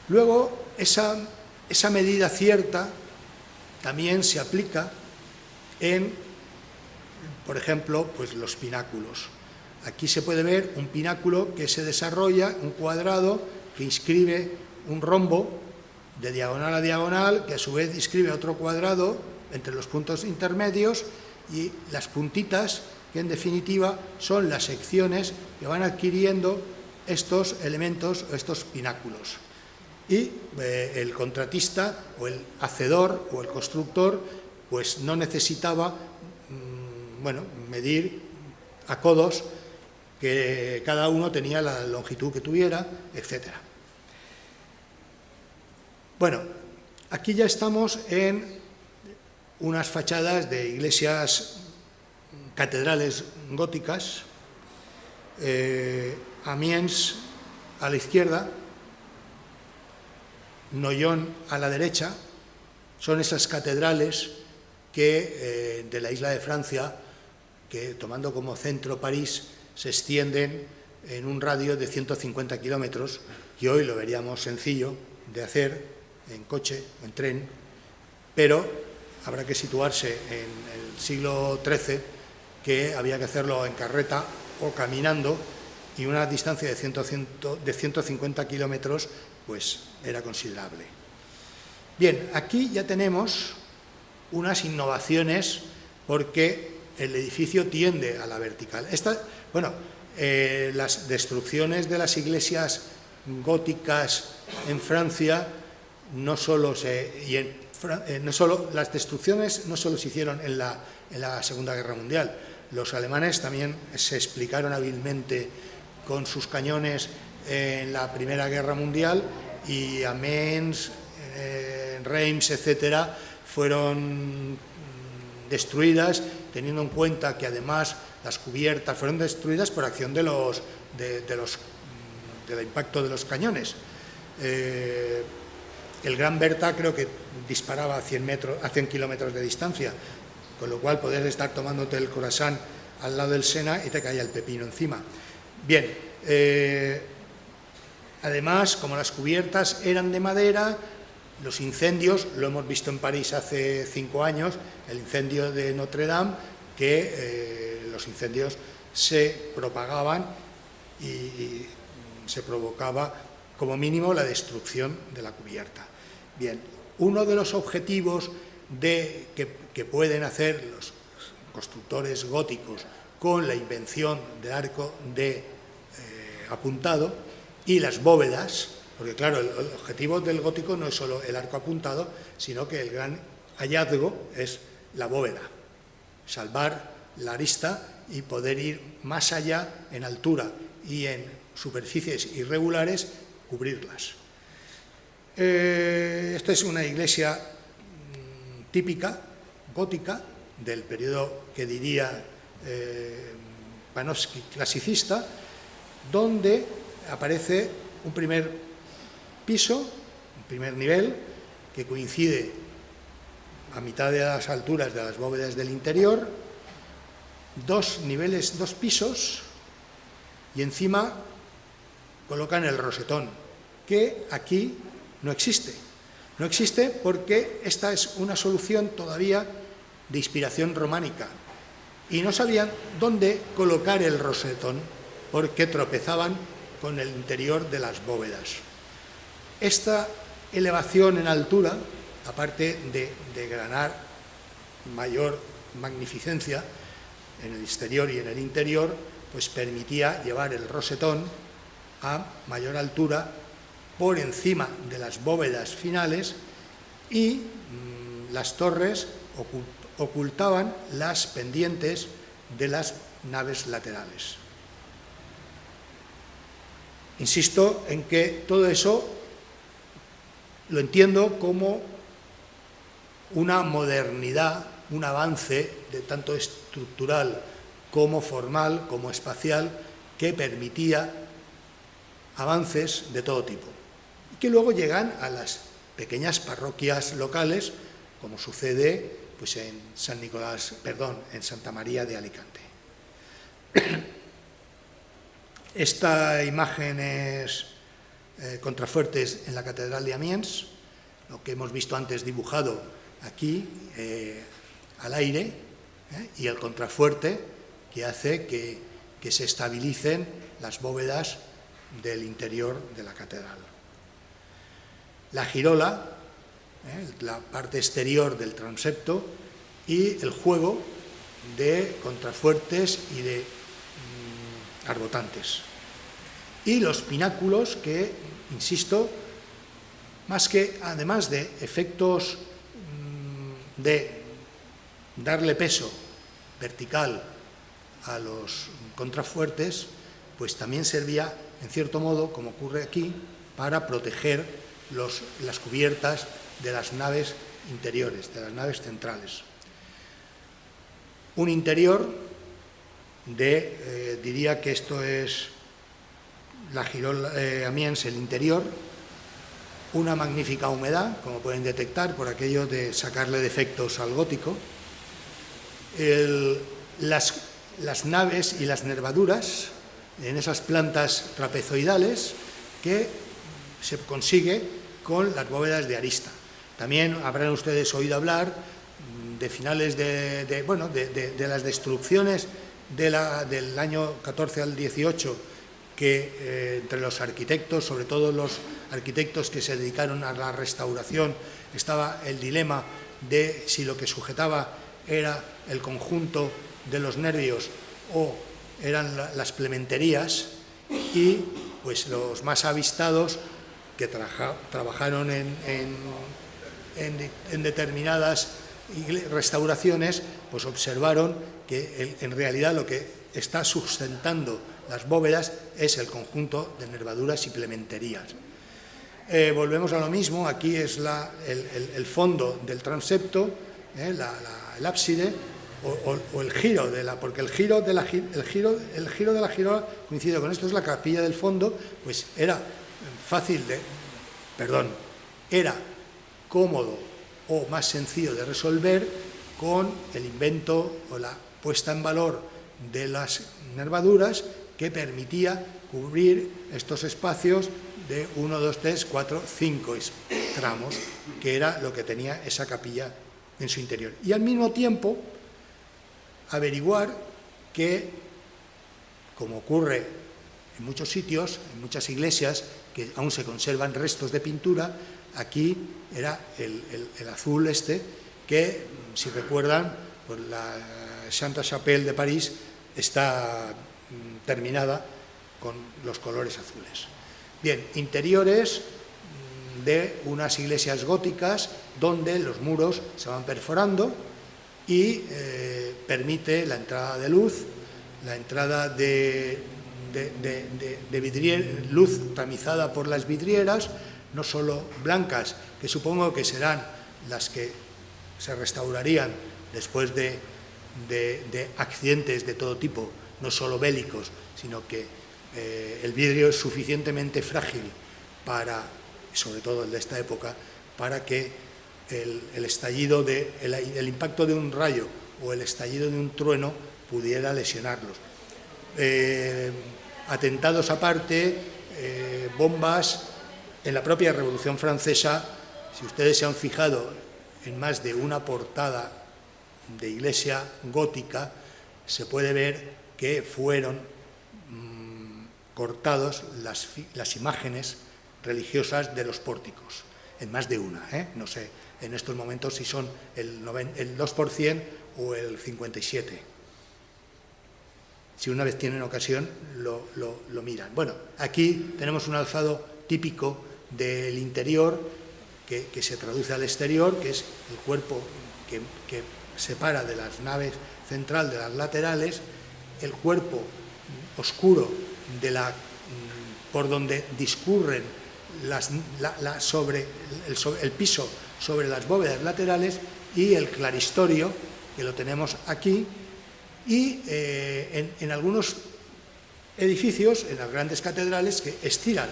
Luego, esa medida cierta también se aplica en, por ejemplo, pues los pináculos. Aquí se puede ver un pináculo que se desarrolla, un cuadrado que inscribe un rombo de diagonal a diagonal, que a su vez inscribe otro cuadrado entre los puntos intermedios, y las puntitas, que en definitiva son las secciones que van adquiriendo estos elementos o estos pináculos. Y el contratista o el hacedor o el constructor pues no necesitaba medir a codos, que cada uno tenía la longitud que tuviera, etc. Bueno, aquí ya estamos en unas fachadas de iglesias, catedrales góticas. Amiens a la izquierda, Noyon a la derecha, son esas catedrales que de la isla de Francia, que tomando como centro París, se extienden en un radio de 150 kilómetros, que hoy lo veríamos sencillo de hacer en coche, en tren, pero habrá que situarse en el siglo XIII, que había que hacerlo en carreta o caminando, y una distancia de 150 kilómetros pues era considerable. Bien, aquí ya tenemos unas innovaciones porque el edificio tiende a la vertical. Las destrucciones de las iglesias góticas en Francia las destrucciones no solo se hicieron en la Segunda Guerra Mundial. Los alemanes también se explicaron hábilmente con sus cañones en la Primera Guerra Mundial, y Amiens, Reims, etcétera, fueron destruidas, teniendo en cuenta que además las cubiertas fueron destruidas por acción del impacto de los cañones. El Gran Bertha creo que disparaba a 100 kilómetros de distancia, con lo cual podías estar tomándote el croissant al lado del Sena y te caía el pepino encima. Bien, además, como las cubiertas eran de madera, los incendios, lo hemos visto en París hace 5 años, el incendio de Notre Dame, que los incendios se propagaban y se provocaba como mínimo la destrucción de la cubierta. Bien, uno de los objetivos que pueden hacer los constructores góticos con la invención del arco de apuntado y las bóvedas, porque claro, el objetivo del gótico no es solo el arco apuntado, sino que el gran hallazgo es la bóveda, salvar la arista y poder ir más allá en altura y en superficies irregulares, cubrirlas. Esta es una iglesia típica, gótica, del periodo que diría Panofsky clasicista, donde aparece un primer piso, un primer nivel, que coincide a mitad de las alturas de las bóvedas del interior, 2 niveles, 2 pisos, y encima colocan el rosetón, que aquí no existe. No existe porque esta es una solución todavía de inspiración románica, y no sabían dónde colocar el rosetón porque tropezaban con el interior de las bóvedas. Esta elevación en altura, aparte de ganar mayor magnificencia en el exterior y en el interior, pues permitía llevar el rosetón a mayor altura por encima de las bóvedas finales, y las torres ocultaban las pendientes de las naves laterales. Insisto en que todo eso lo entiendo como una modernidad, un avance de tanto estructural como formal, como espacial, que permitía avances de todo tipo, y que luego llegan a las pequeñas parroquias locales, como sucede pues en Santa María de Alicante. Esta imagen es contrafuertes en la Catedral de Amiens, lo que hemos visto antes dibujado aquí al aire, y el contrafuerte que hace que se estabilicen las bóvedas del interior de la catedral. La girola, la parte exterior del transepto, y el juego de contrafuertes y de arbotantes. Y los pináculos que, insisto, más que, además de efectos de darle peso vertical a los contrafuertes, pues también servía, en cierto modo, como ocurre aquí, para proteger las cubiertas de las naves interiores, de las naves centrales. Un interior diría que esto es la girola Amiens, el interior, una magnífica humedad, como pueden detectar por aquello de sacarle defectos al gótico. Las naves y las nervaduras en esas plantas trapezoidales que se consigue con las bóvedas de arista. También habrán ustedes oído hablar de finales de las destrucciones del año 14 al 18, que entre los arquitectos, sobre todo los arquitectos que se dedicaron a la restauración, estaba el dilema de si lo que sujetaba era el conjunto de los nervios o eran las plementerías, y pues los más avistados que trabajaron en determinadas restauraciones, pues observaron que en realidad lo que está sustentando las bóvedas es el conjunto de nervaduras y plementerías. Volvemos a lo mismo, aquí es el fondo del transepto, el ábside o el giro porque el giro de la girola coincide con esto, es la capilla del fondo, pues era era cómodo o más sencillo de resolver con el invento o la puesta en valor de las nervaduras, que permitía cubrir estos espacios de 1, 2, 3, 4, 5 tramos, que era lo que tenía esa capilla en su interior. Y al mismo tiempo averiguar que, como ocurre en muchos sitios, en muchas iglesias que aún se conservan restos de pintura, aquí era el azul que, si recuerdan, pues la Sainte-Chapelle de París está terminada con los colores azules. Bien, interiores de unas iglesias góticas donde los muros se van perforando y permite la entrada de luz, la entrada de luz tamizada por las vidrieras, no solo blancas, que supongo que serán las que se restaurarían después de accidentes de todo tipo, no solo bélicos, sino que el vidrio es suficientemente frágil sobre todo el de esta época, para que el estallido el impacto de un rayo o el estallido de un trueno pudiera lesionarlos. Atentados aparte, bombas. En la propia Revolución Francesa, si ustedes se han fijado en más de una portada de iglesia gótica, se puede ver que fueron cortados las imágenes religiosas de los pórticos, en más de una, no sé en estos momentos si son el 2% o el 57%. Si una vez tienen ocasión, lo miran. Bueno, aquí tenemos un alzado típico del interior que se traduce al exterior, que es el cuerpo que separa de las naves central de las laterales, el cuerpo oscuro por donde discurren el piso sobre las bóvedas laterales, y el claristorio, que lo tenemos aquí, y en algunos edificios, en las grandes catedrales, que estiran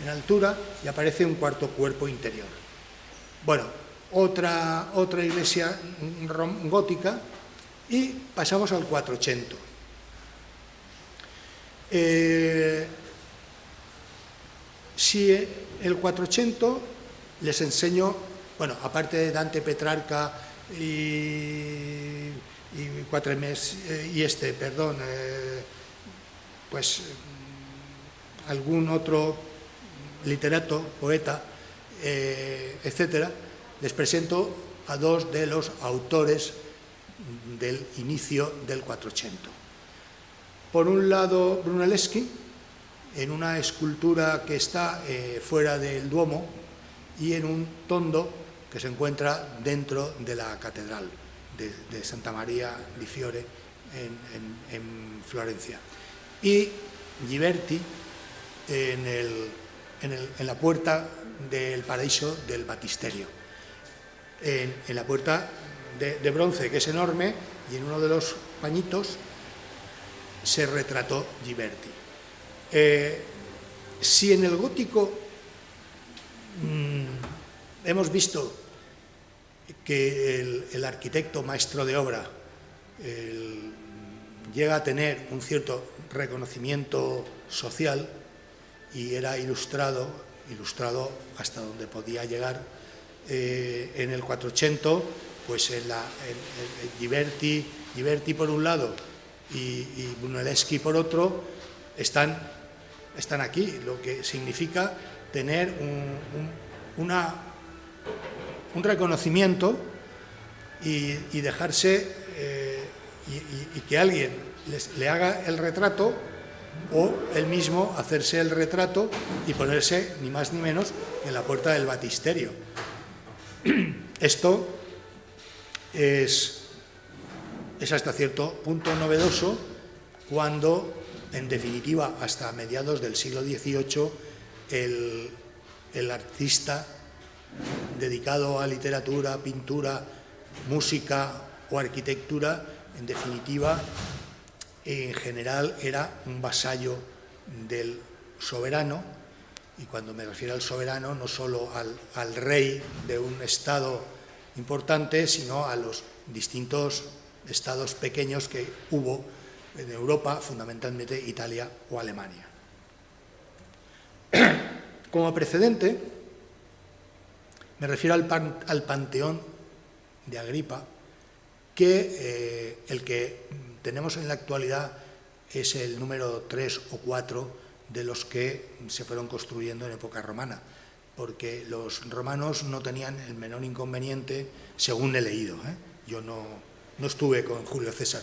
en altura y aparece un cuarto cuerpo interior. Bueno, otra iglesia gótica, y pasamos al 400. Si el 400 les enseño, bueno, aparte de Dante, Petrarca y Quatremés pues algún otro literato, poeta, etcétera, les presento a dos de los autores del inicio del 400. Por un lado, Brunelleschi, en una escultura que está fuera del Duomo y en un tondo que se encuentra dentro de la catedral de Santa Maria di Fiore en Florencia. Y Ghiberti en la puerta del paraíso del Batisterio, en la puerta de bronce, que es enorme, y en uno de los pañitos se retrató Ghiberti. Si en el gótico hemos visto que el arquitecto maestro de obra, el llega a tener un cierto reconocimiento social y era ilustrado hasta donde podía llegar en el 400, pues en Ghiberti por un lado y Brunelleschi por otro, están aquí, lo que significa tener un reconocimiento y dejarse y que alguien le haga el retrato o él mismo hacerse el retrato y ponerse ni más ni menos en la puerta del baptisterio. Esto es hasta cierto punto novedoso cuando, en definitiva, hasta mediados del siglo XVIII, el artista dedicado a literatura, pintura, música o arquitectura, en definitiva, en general era un vasallo del soberano, y cuando me refiero al soberano, no solo al rey de un estado importante, sino a los distintos estados pequeños que hubo en Europa, fundamentalmente Italia o Alemania. Como precedente, me refiero al Panteón de Agripa, que el que tenemos en la actualidad es el número 3 o 4 de los que se fueron construyendo en época romana, porque los romanos no tenían el menor inconveniente, según he leído, yo no estuve con Julio César,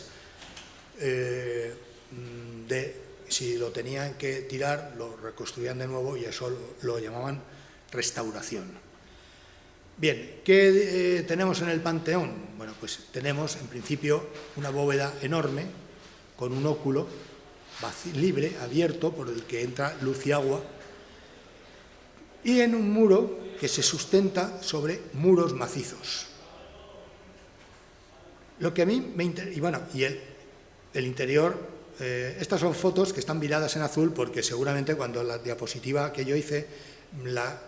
si lo tenían que tirar, lo reconstruían de nuevo y eso lo llamaban restauración. Bien, ¿qué tenemos en el Panteón? Bueno, pues tenemos en principio una bóveda enorme con un óculo libre, abierto, por el que entra luz y agua, y en un muro que se sustenta sobre muros macizos. Lo que a mí me interesa, y bueno, y el interior, estas son fotos que están viradas en azul porque seguramente cuando la diapositiva que yo hice la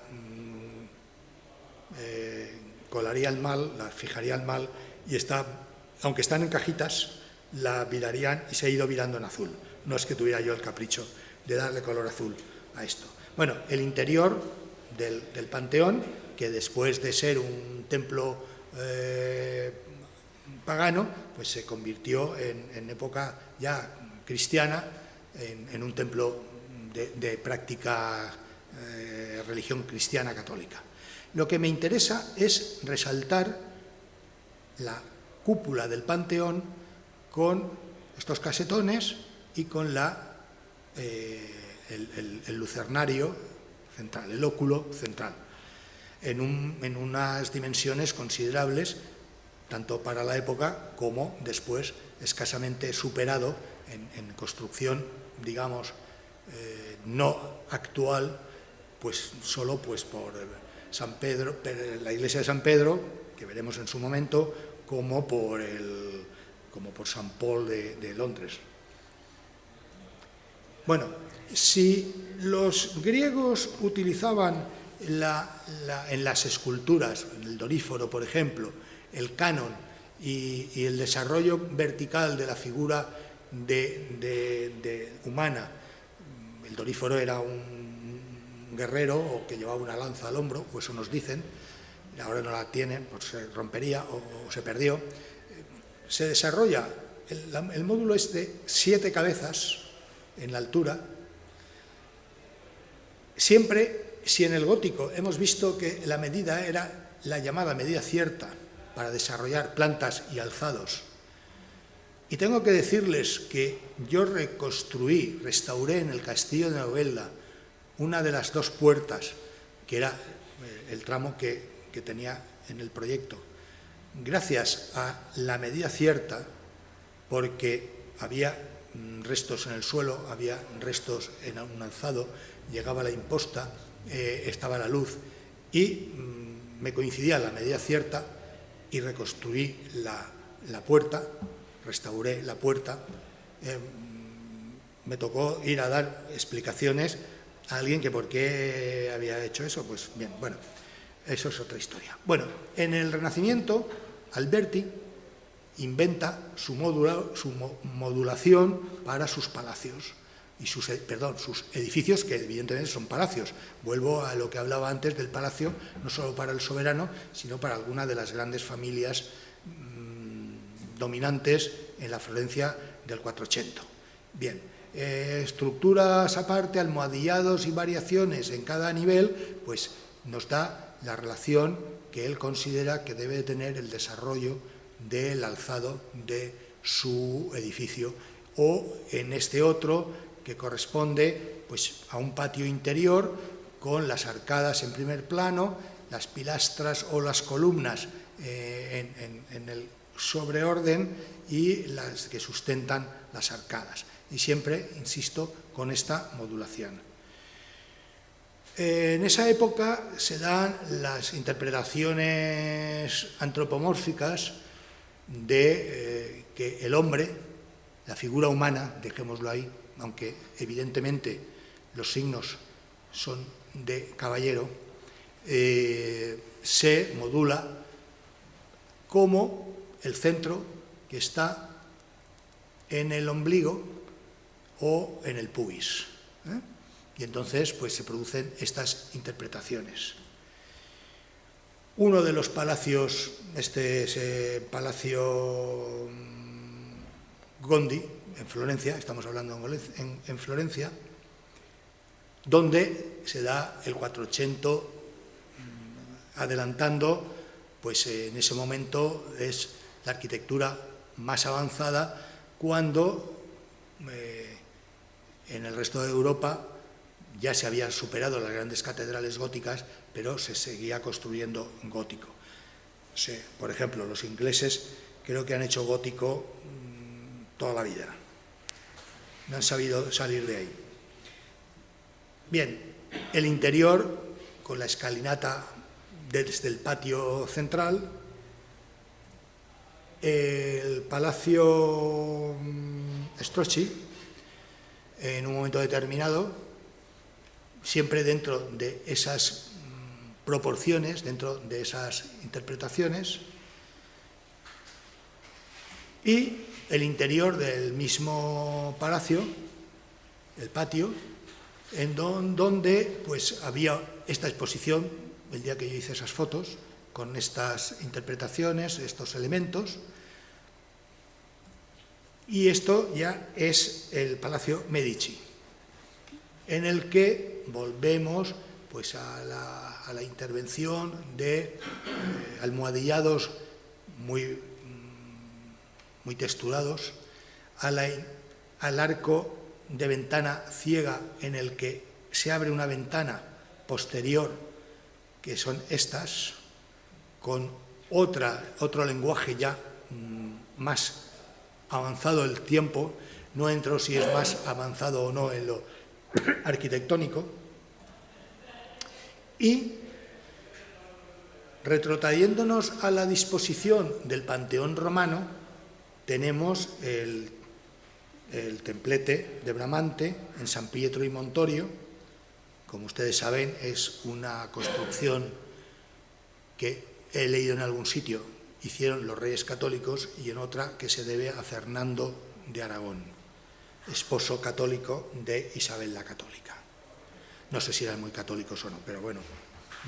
colaría mal, la fijaría mal y aunque están en cajitas, la virarían y se ha ido virando en azul. No es que tuviera yo el capricho de darle color azul a esto. Bueno, el interior del Panteón, que después de ser un templo pagano, pues se convirtió en época ya cristiana en un templo de práctica religión cristiana católica. Lo que me interesa es resaltar la cúpula del Panteón con estos casetones y con el lucernario central, el óculo central, en unas dimensiones considerables, tanto para la época como después escasamente superado en construcción, digamos, no actual, pues solo pues por San Pedro, la iglesia de San Pedro, que veremos en su momento, como por San Paul de Londres. Bueno, si los griegos utilizaban en las esculturas, en el Doríforo, por ejemplo, el canon y el desarrollo vertical de la figura humana, el Doríforo era un guerrero que llevaba una lanza al hombro, pues eso nos dicen, ahora no la tienen, pues se rompería o se perdió. Se desarrolla, el módulo es de 7 cabezas en la altura. Siempre, si en el gótico hemos visto que la medida era la llamada medida cierta para desarrollar plantas y alzados, y tengo que decirles que yo restauré en el castillo de Novelda una de las 2 puertas, que era el tramo que tenía en el proyecto, gracias a la medida cierta, porque había restos en el suelo, había restos en un alzado, llegaba la imposta, estaba la luz, y me coincidía la medida cierta y reconstruí la puerta, restauré la puerta. Me tocó ir a dar explicaciones a alguien que por qué había hecho eso. Pues bien, bueno, eso es otra historia. Bueno, en el Renacimiento, Alberti inventa su modulación para sus palacios y sus edificios, que evidentemente son palacios. Vuelvo a lo que hablaba antes del palacio, no solo para el soberano, sino para alguna de las grandes familias dominantes en la Florencia del 400. Bien, estructuras aparte, almohadillados y variaciones en cada nivel, pues nos da la relación que él considera que debe tener el desarrollo del alzado de su edificio, o en este otro que corresponde pues a un patio interior con las arcadas en primer plano, las pilastras o las columnas en el sobreorden y las que sustentan las arcadas. Y siempre, insisto, con esta modulación. En esa época se dan las interpretaciones antropomórficas de que el hombre, la figura humana, dejémoslo ahí, aunque evidentemente los signos son de caballero, se modula como el centro que está en el ombligo o en el pubis. Y entonces pues se producen estas interpretaciones. Uno de los palacios, este es el Palacio Gondi, en Florencia, estamos hablando en Florencia, donde se da el 400, adelantando, pues en ese momento es la arquitectura más avanzada, cuando en el resto de Europa ya se habían superado las grandes catedrales góticas, pero se seguía construyendo gótico. Por ejemplo, los ingleses creo que han hecho gótico toda la vida. No han sabido salir de ahí. Bien, el interior, con la escalinata desde el patio central, el Palacio Strozzi, en un momento determinado, siempre dentro de esas proporciones, dentro de esas interpretaciones, y el interior del mismo palacio, el patio, en donde pues había esta exposición, el día que yo hice esas fotos, con estas interpretaciones, estos elementos, y esto ya es el Palacio Medici, en el que volvemos pues a la intervención de almohadillados muy texturados, al arco de ventana ciega en el que se abre una ventana posterior, que son estas, con otro lenguaje ya más avanzado el tiempo. No entro si es más avanzado o no en lo arquitectónico. Y retrotrayéndonos a la disposición del Panteón romano, tenemos el templete de Bramante en San Pietro y Montorio. Como ustedes saben, es una construcción que he leído en algún sitio, hicieron los reyes católicos, y en otra que se debe a Fernando de Aragón, esposo católico de Isabel la Católica. No sé si eran muy católicos o no, pero bueno,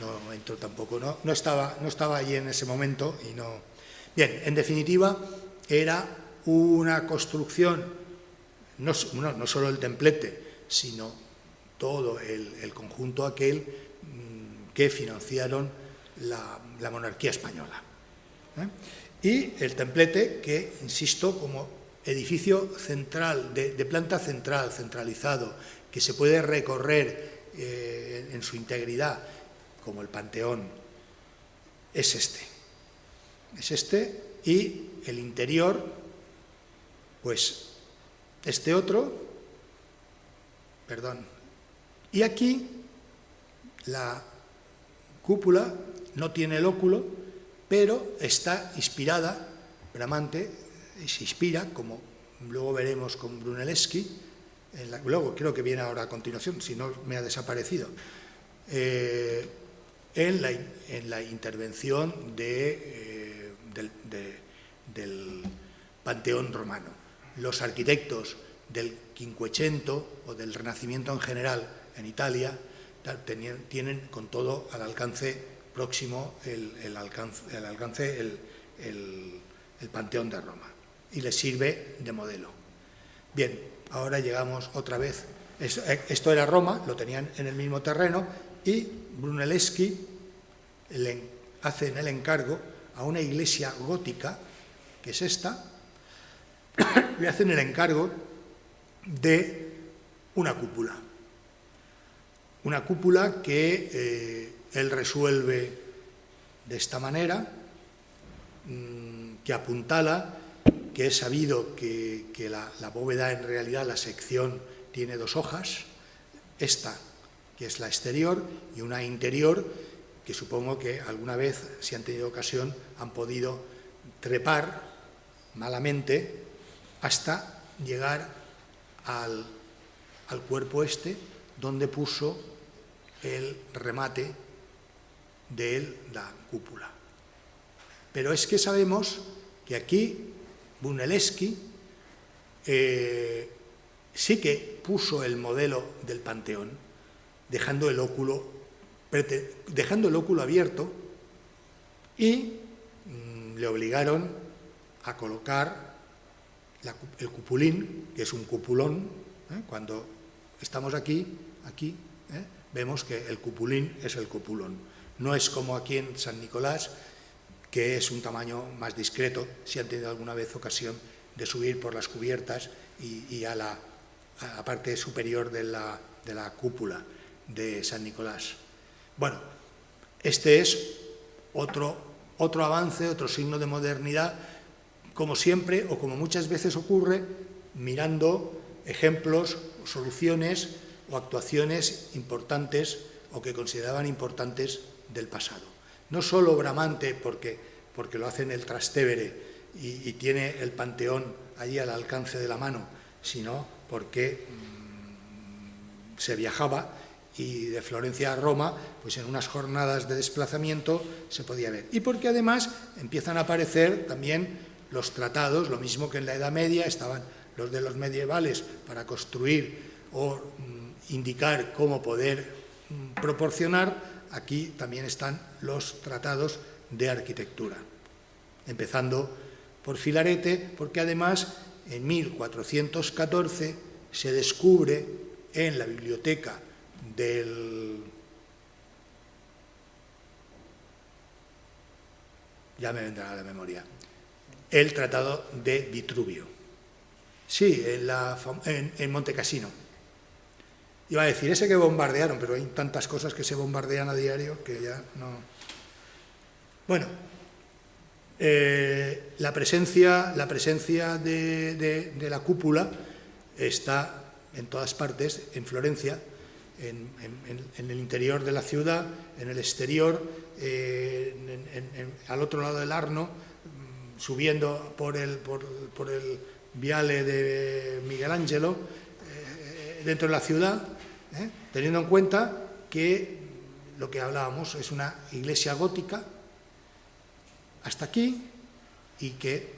no entro tampoco, no estaba allí en ese momento y no. Bien, en definitiva, era una construcción, no solo el templete, sino todo el conjunto aquel que financiaron la monarquía española. Y el templete que, insisto, como edificio central, de planta central, centralizado, que se puede recorrer en su integridad, como el Panteón, es este, y el interior, pues este otro, perdón, y aquí la cúpula no tiene el óculo, pero está inspirada, Bramante se inspira, como luego veremos con Brunelleschi, luego creo que viene ahora a continuación, si no me ha desaparecido, en la intervención de del Panteón romano. Los arquitectos del Quinquecento o del Renacimiento en general en Italia tienen con todo al alcance próximo el Panteón de Roma y les sirve de modelo. Bien, ahora llegamos otra vez. Esto era Roma, lo tenían en el mismo terreno y Brunelleschi le hacen el encargo a una iglesia gótica, que es esta, le hacen el encargo de una cúpula. Una cúpula que él resuelve de esta manera, que apuntala, que es sabido que la bóveda, en realidad, la sección tiene dos hojas, esta, que es la exterior, y una interior, que supongo que alguna vez, si han tenido ocasión, han podido trepar malamente hasta llegar al cuerpo este, donde puso el remate de la cúpula. Pero es que sabemos que aquí Brunelleschi sí que puso el modelo del Panteón, dejando el óculo abierto, y le obligaron a colocar el cupulín, que es un cupulón. Cuando estamos aquí, vemos que el cupulín es el cupulón. No es como aquí en San Nicolás, que es un tamaño más discreto, si han tenido alguna vez ocasión de subir por las cubiertas y a la parte superior de la cúpula de San Nicolás. Bueno, este es otro avance, otro signo de modernidad, como siempre, o como muchas veces ocurre, mirando ejemplos, soluciones o actuaciones importantes o que consideraban importantes del pasado. No solo Bramante, porque lo hace en el Trastevere y tiene el Panteón allí al alcance de la mano, sino porque se viajaba y de Florencia a Roma, pues en unas jornadas de desplazamiento se podía ver. Y porque además empiezan a aparecer también los tratados, lo mismo que en la Edad Media estaban los de los medievales para construir o indicar cómo poder proporcionar. Aquí también están los tratados de arquitectura, empezando por Filarete, porque además en 1414 se descubre en la biblioteca ya me vendrá a la memoria, el Tratado de Vitruvio. Sí, en Monte Cassino. Iba a decir, ese que bombardearon, pero hay tantas cosas que se bombardean a diario que ya no... Bueno, la presencia de la cúpula está en todas partes, en Florencia, en el interior de la ciudad, en el exterior, al otro lado del Arno, subiendo por el viale de Miguel Ángelo, dentro de la ciudad, teniendo en cuenta que lo que hablábamos es una iglesia gótica hasta aquí, y que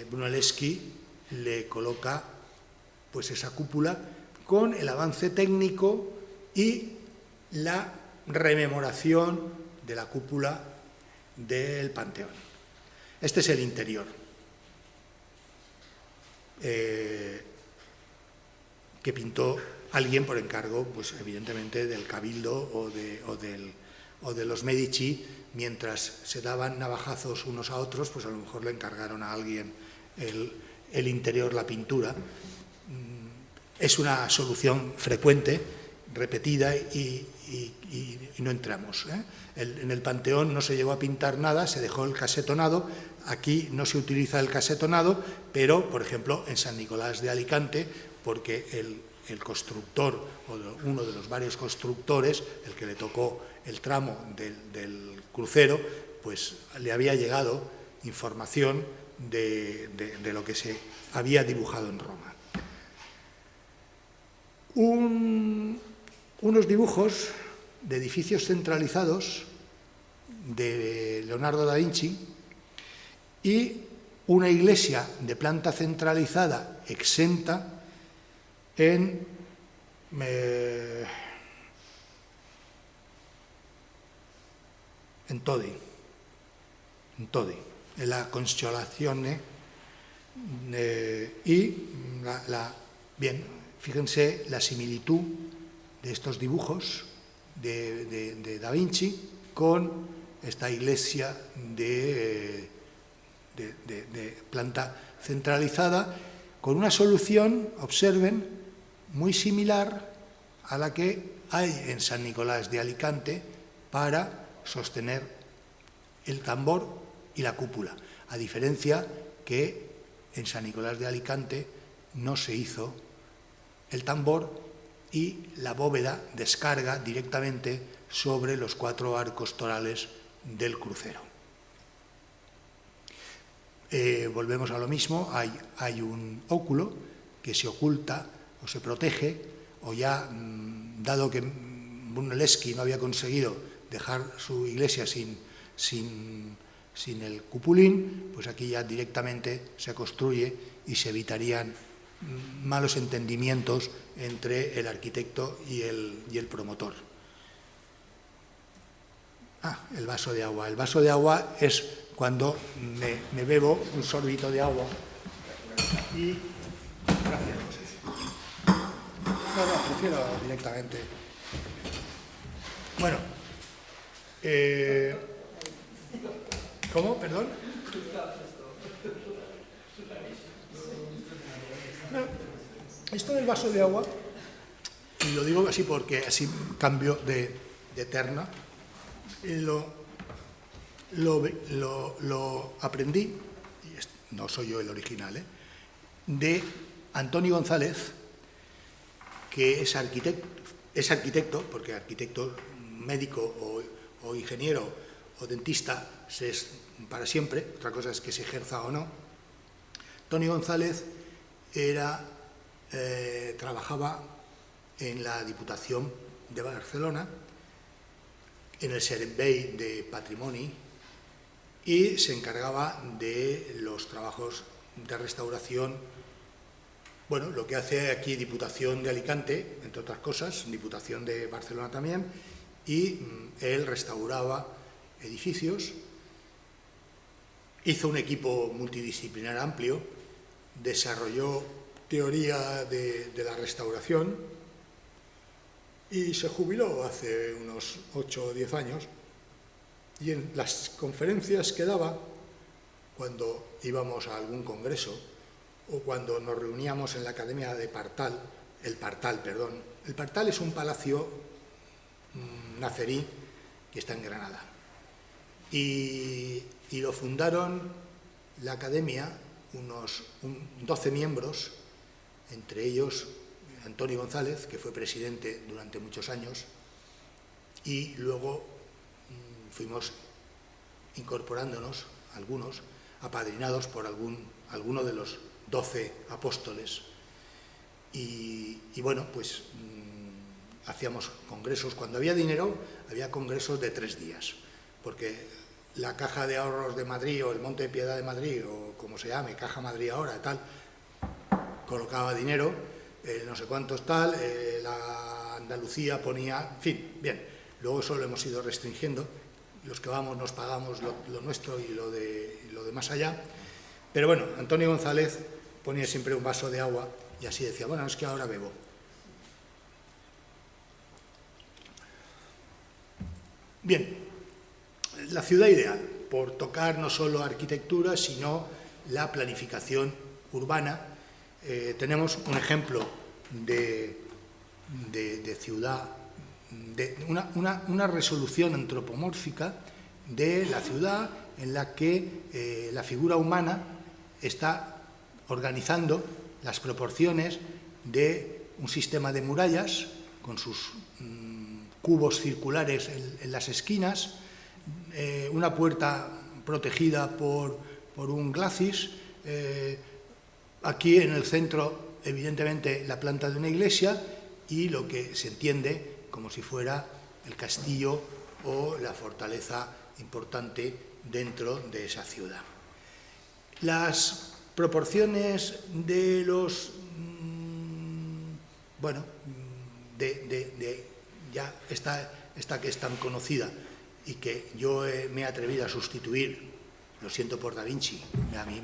Brunelleschi le coloca pues esa cúpula con el avance técnico y la rememoración de la cúpula del Panteón. Este es el interior, que pintó alguien por encargo, pues evidentemente del Cabildo o de los Medici. Mientras se daban navajazos unos a otros, pues a lo mejor le encargaron a alguien el interior, la pintura. Es una solución frecuente, repetida, y no entramos. En el Panteón no se llegó a pintar nada, se dejó el casetonado. Aquí no se utiliza el casetonado, pero, por ejemplo, en San Nicolás de Alicante, porque el constructor, o uno de los varios constructores, el que le tocó el tramo del crucero, pues le había llegado información de lo que se había dibujado en Roma. Unos dibujos de edificios centralizados de Leonardo da Vinci, y una iglesia de planta centralizada exenta en Todi, en la Consolazione, bien, fíjense la similitud de estos dibujos de Da Vinci con esta iglesia de planta centralizada, con una solución, observen, muy similar a la que hay en San Nicolás de Alicante para sostener el tambor y la cúpula, a diferencia que en San Nicolás de Alicante no se hizo el tambor y la bóveda descarga directamente sobre los 4 arcos torales del crucero. Volvemos a lo mismo, hay un óculo que se oculta o se protege, o ya, dado que Brunelleschi no había conseguido dejar su iglesia sin el cupulín, pues aquí ya directamente se construye y se evitarían malos entendimientos entre el arquitecto y el promotor. El vaso de agua. El vaso de agua es cuando me bebo un sorbito de agua y... Gracias, José. No, prefiero directamente. Bueno. ¿Cómo? ¿Perdón? Esto del vaso de agua, y lo digo así porque así cambio de terna, lo aprendí, y no soy yo el original, de Antonio González, que es arquitecto, porque arquitecto médico o ingeniero o dentista es para siempre, otra cosa es que se ejerza o no. Antonio González trabajaba en la Diputación de Barcelona, en el Servei de Patrimoni, y se encargaba de los trabajos de restauración, bueno, lo que hace aquí Diputación de Alicante, entre otras cosas, Diputación de Barcelona también, y él restauraba edificios, hizo un equipo multidisciplinar amplio, desarrolló teoría de la restauración y se jubiló hace unos 8 o 10 años. Y en las conferencias que daba, cuando íbamos a algún congreso o cuando nos reuníamos en la Academia de Partal, el Partal es un palacio nazarí que está en Granada. Y lo fundaron la Academia unos 12 miembros, entre ellos Antonio González, que fue presidente durante muchos años, y luego fuimos incorporándonos, algunos, apadrinados por alguno de los 12 apóstoles. Y bueno, pues hacíamos congresos. Cuando había dinero, había congresos de 3 días, porque la Caja de Ahorros de Madrid o el Monte de Piedad de Madrid, o como se llame, Caja Madrid ahora, tal, colocaba dinero, no sé cuántos tal, la Andalucía ponía, en fin, bien. Luego eso lo hemos ido restringiendo, los que vamos nos pagamos lo nuestro y lo de más allá. Pero bueno, Antonio González ponía siempre un vaso de agua y así decía, bueno, es que ahora bebo. Bien, la ciudad ideal, por tocar no solo arquitectura, sino la planificación urbana. Tenemos un ejemplo de ciudad, de una resolución antropomórfica de la ciudad en la que la figura humana está organizando las proporciones de un sistema de murallas con sus cubos circulares en las esquinas, una puerta protegida por un glacis, aquí en el centro evidentemente la planta de una iglesia y lo que se entiende como si fuera el castillo o la fortaleza importante dentro de esa ciudad. Las proporciones de los, bueno, ya esta que es tan conocida y que yo me he atrevido a sustituir, lo siento por Da Vinci, a mí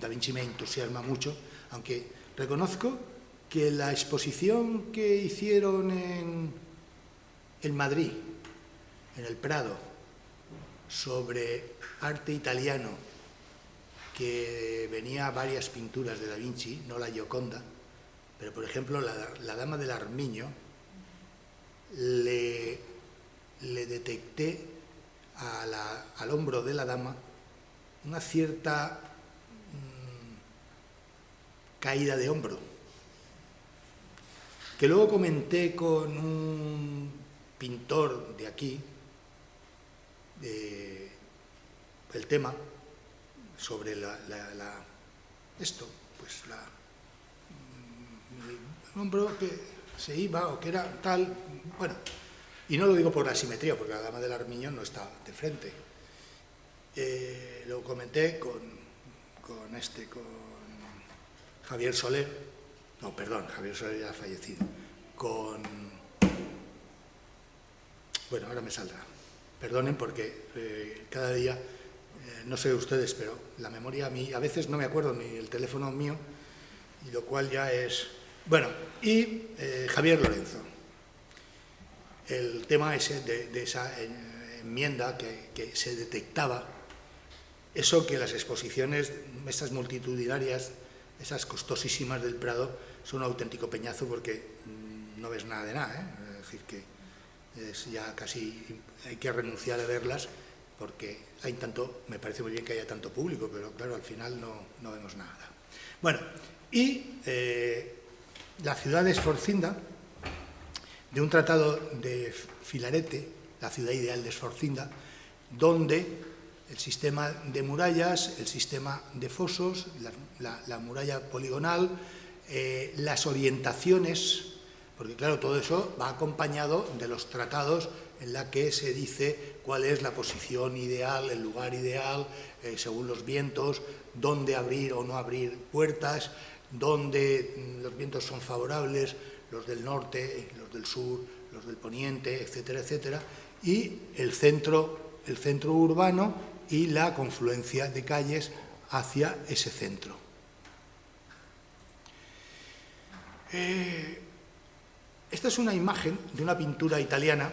Da Vinci me entusiasma mucho, aunque reconozco que la exposición que hicieron en Madrid, en el Prado, sobre arte italiano, que venía varias pinturas de Da Vinci, no la Gioconda, pero por ejemplo la Dama del Armiño, le detecté al hombro de la dama una cierta caída de hombro, que luego comenté con un pintor de aquí, el tema sobre el hombro que se iba o que era tal, bueno, y no lo digo por la simetría, porque la Dama del Armiño no está de frente. Lo comenté con Javier Soler, no, perdón, Javier Soler ya ha fallecido, bueno, ahora me saldrá, perdonen porque cada día, no sé ustedes, pero la memoria a mí, a veces no me acuerdo ni el teléfono mío, y lo cual ya es, bueno, y Javier Lorenzo. El tema ese de esa enmienda que se detectaba, eso que las exposiciones, estas multitudinarias, esas costosísimas del Prado, son un auténtico peñazo porque no ves nada de nada, ¿eh? Es decir, que es ya casi hay que renunciar a verlas porque hay tanto, me parece muy bien que haya tanto público, pero claro, al final no vemos nada. Bueno, y la ciudad de Sforcinda, de un tratado de Filarete, la ciudad ideal de Sforcinda, donde el sistema de murallas, el sistema de fosos, la muralla poligonal, las orientaciones, porque claro, todo eso va acompañado de los tratados en la que se dice cuál es la posición ideal, el lugar ideal, según los vientos, dónde abrir o no abrir puertas, dónde los vientos son favorables, los del norte, los del sur, los del poniente, etcétera, etcétera, y el centro urbano y la confluencia de calles hacia ese centro. Esta es una imagen de una pintura italiana,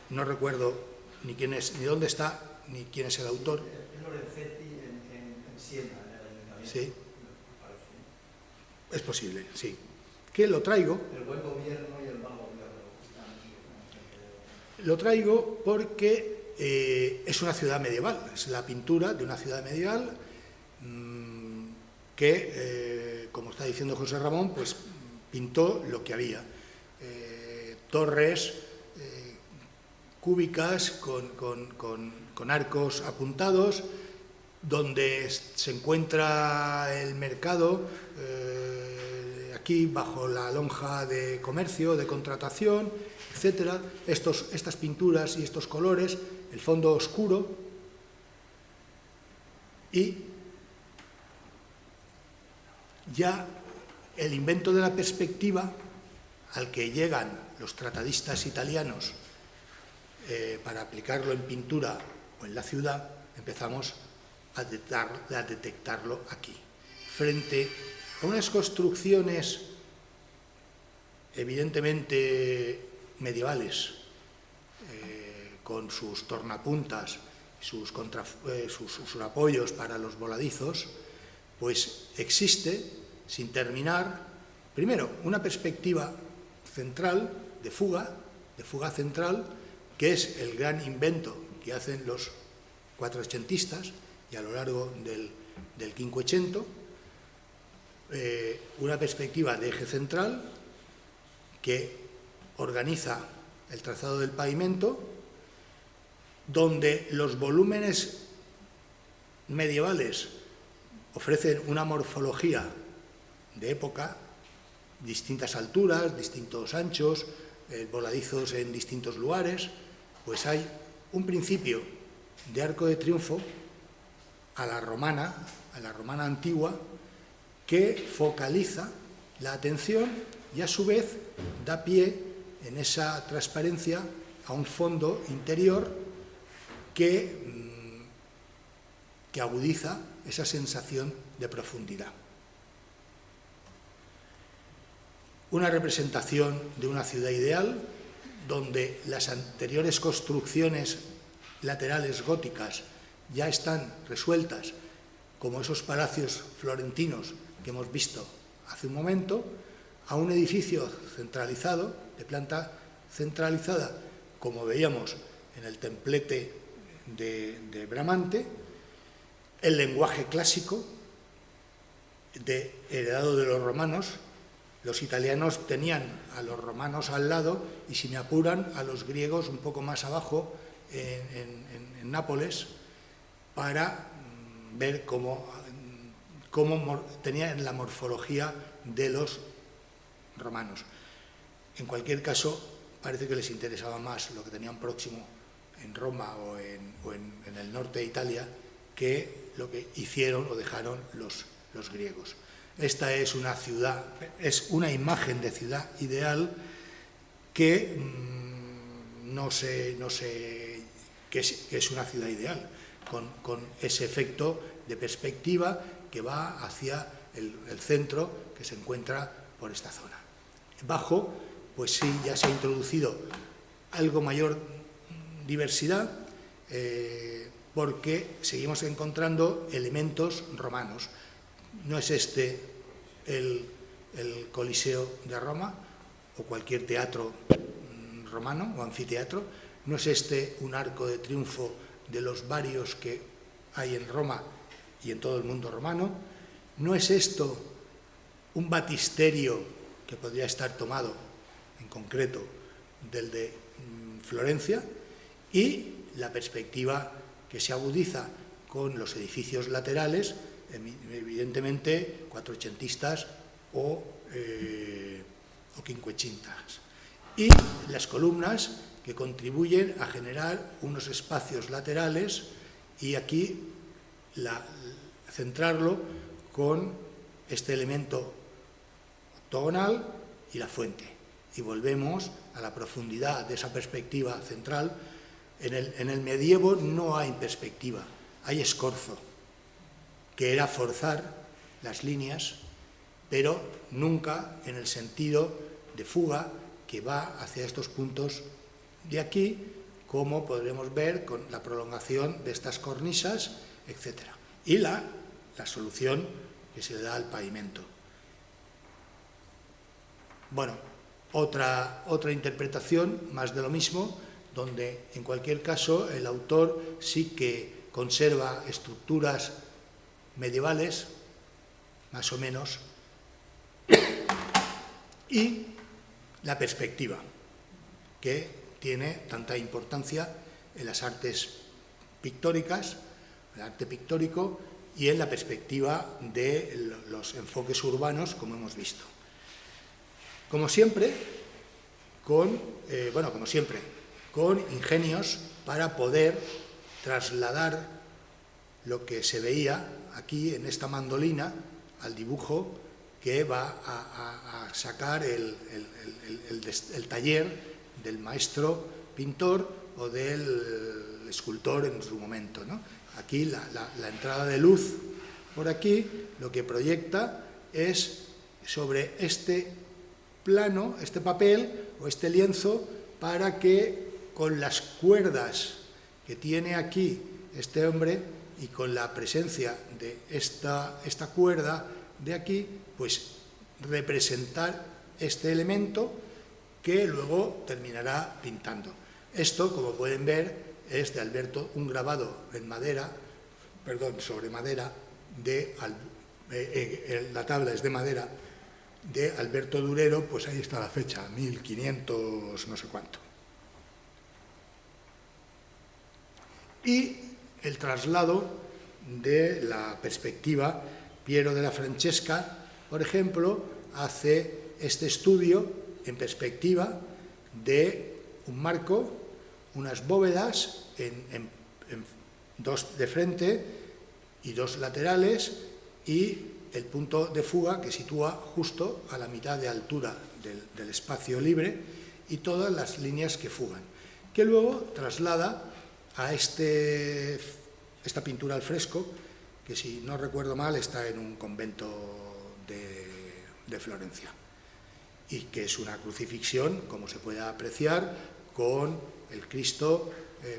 no recuerdo ni quién es, ni dónde está, ni quién es el autor. Es Lorenzetti en Siena, en el Sí, es posible, sí. Que lo traigo. El buen gobierno y el mal gobierno. Lo traigo porque es una ciudad medieval, es la pintura de una ciudad medieval que, como está diciendo José Ramón, pues pintó lo que había. Torres cúbicas con arcos apuntados, donde se encuentra el mercado, aquí bajo la lonja de comercio, de contratación, etcétera. Estas pinturas y estos colores, el fondo oscuro y ya el invento de la perspectiva al que llegan los tratadistas italianos para aplicarlo en pintura o en la ciudad, empezamos a detectarlo aquí, frente a unas construcciones evidentemente medievales, con sus tornapuntas, sus apoyos para los voladizos, pues existe, sin terminar, primero, una perspectiva central, de fuga central, que es el gran invento que hacen los cuatrocentistas y a lo largo del Quinquecento, una perspectiva de eje central que organiza el trazado del pavimento, donde los volúmenes medievales ofrecen una morfología de época, distintas alturas, distintos anchos, voladizos en distintos lugares, pues hay un principio de arco de triunfo a la romana antigua, que focaliza la atención y a su vez da pie en esa transparencia a un fondo interior que agudiza esa sensación de profundidad. Una representación de una ciudad ideal donde las anteriores construcciones laterales góticas ya están resueltas, como esos palacios florentinos que hemos visto hace un momento, a un edificio centralizado, de planta centralizada, como veíamos en el templete de Bramante, el lenguaje clásico heredado de los romanos. Los italianos tenían a los romanos al lado y, si me apuran, a los griegos un poco más abajo en Nápoles, para ver cómo tenían la morfología de los romanos. En cualquier caso, parece que les interesaba más lo que tenían próximo en Roma o en el norte de Italia que lo que hicieron o dejaron los griegos. Esta es una ciudad, es una imagen de ciudad ideal que no sé que es una ciudad ideal, con ese efecto de perspectiva que va hacia el centro, que se encuentra por esta zona. Bajo, pues sí, ya se ha introducido algo mayor diversidad, porque seguimos encontrando elementos romanos. No es este el Coliseo de Roma o cualquier teatro romano o anfiteatro. No es este un arco de triunfo de los varios que hay en Roma y en todo el mundo romano. No es esto un batisterio que podría estar tomado en concreto del de Florencia, y la perspectiva que se agudiza con los edificios laterales, evidentemente cuatrocentistas o quinquecentas, y las columnas que contribuyen a generar unos espacios laterales, y aquí centrarlo con este elemento octogonal y la fuente, y volvemos a la profundidad de esa perspectiva central. En el medievo no hay perspectiva, hay escorzo, que era forzar las líneas, pero nunca en el sentido de fuga que va hacia estos puntos de aquí, como podremos ver con la prolongación de estas cornisas, etc. Y la solución que se le da al pavimento. Bueno, otra interpretación, más de lo mismo, donde en cualquier caso el autor sí que conserva estructuras medievales, más o menos, y la perspectiva, que tiene tanta importancia en las artes pictóricas, el arte pictórico, y en la perspectiva de los enfoques urbanos, como hemos visto. Como siempre, con ingenios para poder trasladar lo que se veía aquí en esta mandolina al dibujo que va a sacar el taller del maestro pintor o del escultor en su momento, ¿no? Aquí la entrada de luz por aquí lo que proyecta es sobre este plano, este papel o este lienzo, para que con las cuerdas que tiene aquí este hombre y con la presencia de esta cuerda de aquí, pues representar este elemento que luego terminará pintando. Esto, como pueden ver, es de Alberto, un grabado en madera, sobre madera, la tabla es de madera, de Alberto Durero, pues ahí está la fecha, 1500 no sé cuánto. Y el traslado de la perspectiva, Piero della Francesca, por ejemplo, hace este estudio en perspectiva de un marco, unas bóvedas, dos de frente y 2 laterales, y el punto de fuga que sitúa justo a la mitad de altura del espacio libre, y todas las líneas que fugan, que luego traslada a esta pintura al fresco, que si no recuerdo mal está en un convento de Florencia, y que es una crucifixión, como se puede apreciar, con el Cristo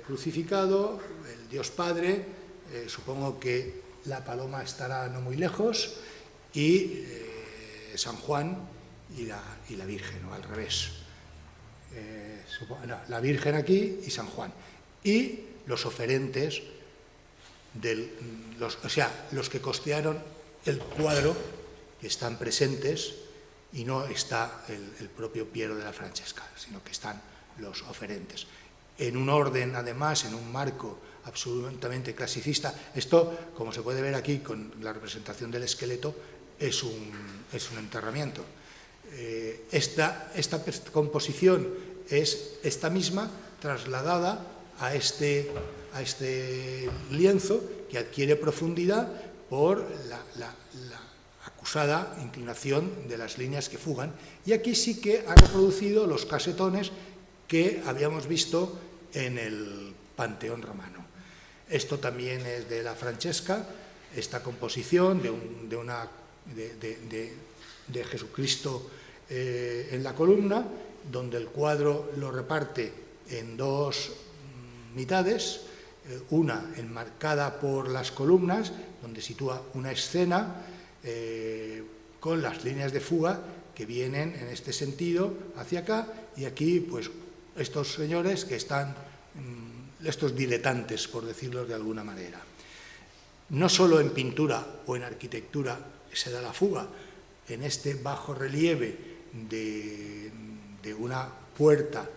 crucificado, el Dios Padre, supongo que la paloma estará no muy lejos, y San Juan y la Virgen, o al revés. La Virgen aquí y San Juan. Y los oferentes, los que costearon el cuadro, que están presentes, y no está el propio Piero de la Francesca, sino que están los oferentes. En un orden, además, en un marco absolutamente clasicista. Esto, como se puede ver aquí con la representación del esqueleto, es un enterramiento. Esta composición es esta misma trasladada a este lienzo, que adquiere profundidad por la acusada inclinación de las líneas que fugan, y aquí sí que ha reproducido los casetones que habíamos visto en el Panteón romano. Esto también es de la Francesca, esta composición de Jesucristo en la columna, donde el cuadro lo reparte en 2 mitades, una enmarcada por las columnas, donde sitúa una escena con las líneas de fuga que vienen en este sentido hacia acá, y aquí pues estos señores que están, estos diletantes, por decirlo de alguna manera. No solo en pintura o en arquitectura se da la fuga, en este bajo relieve de una puerta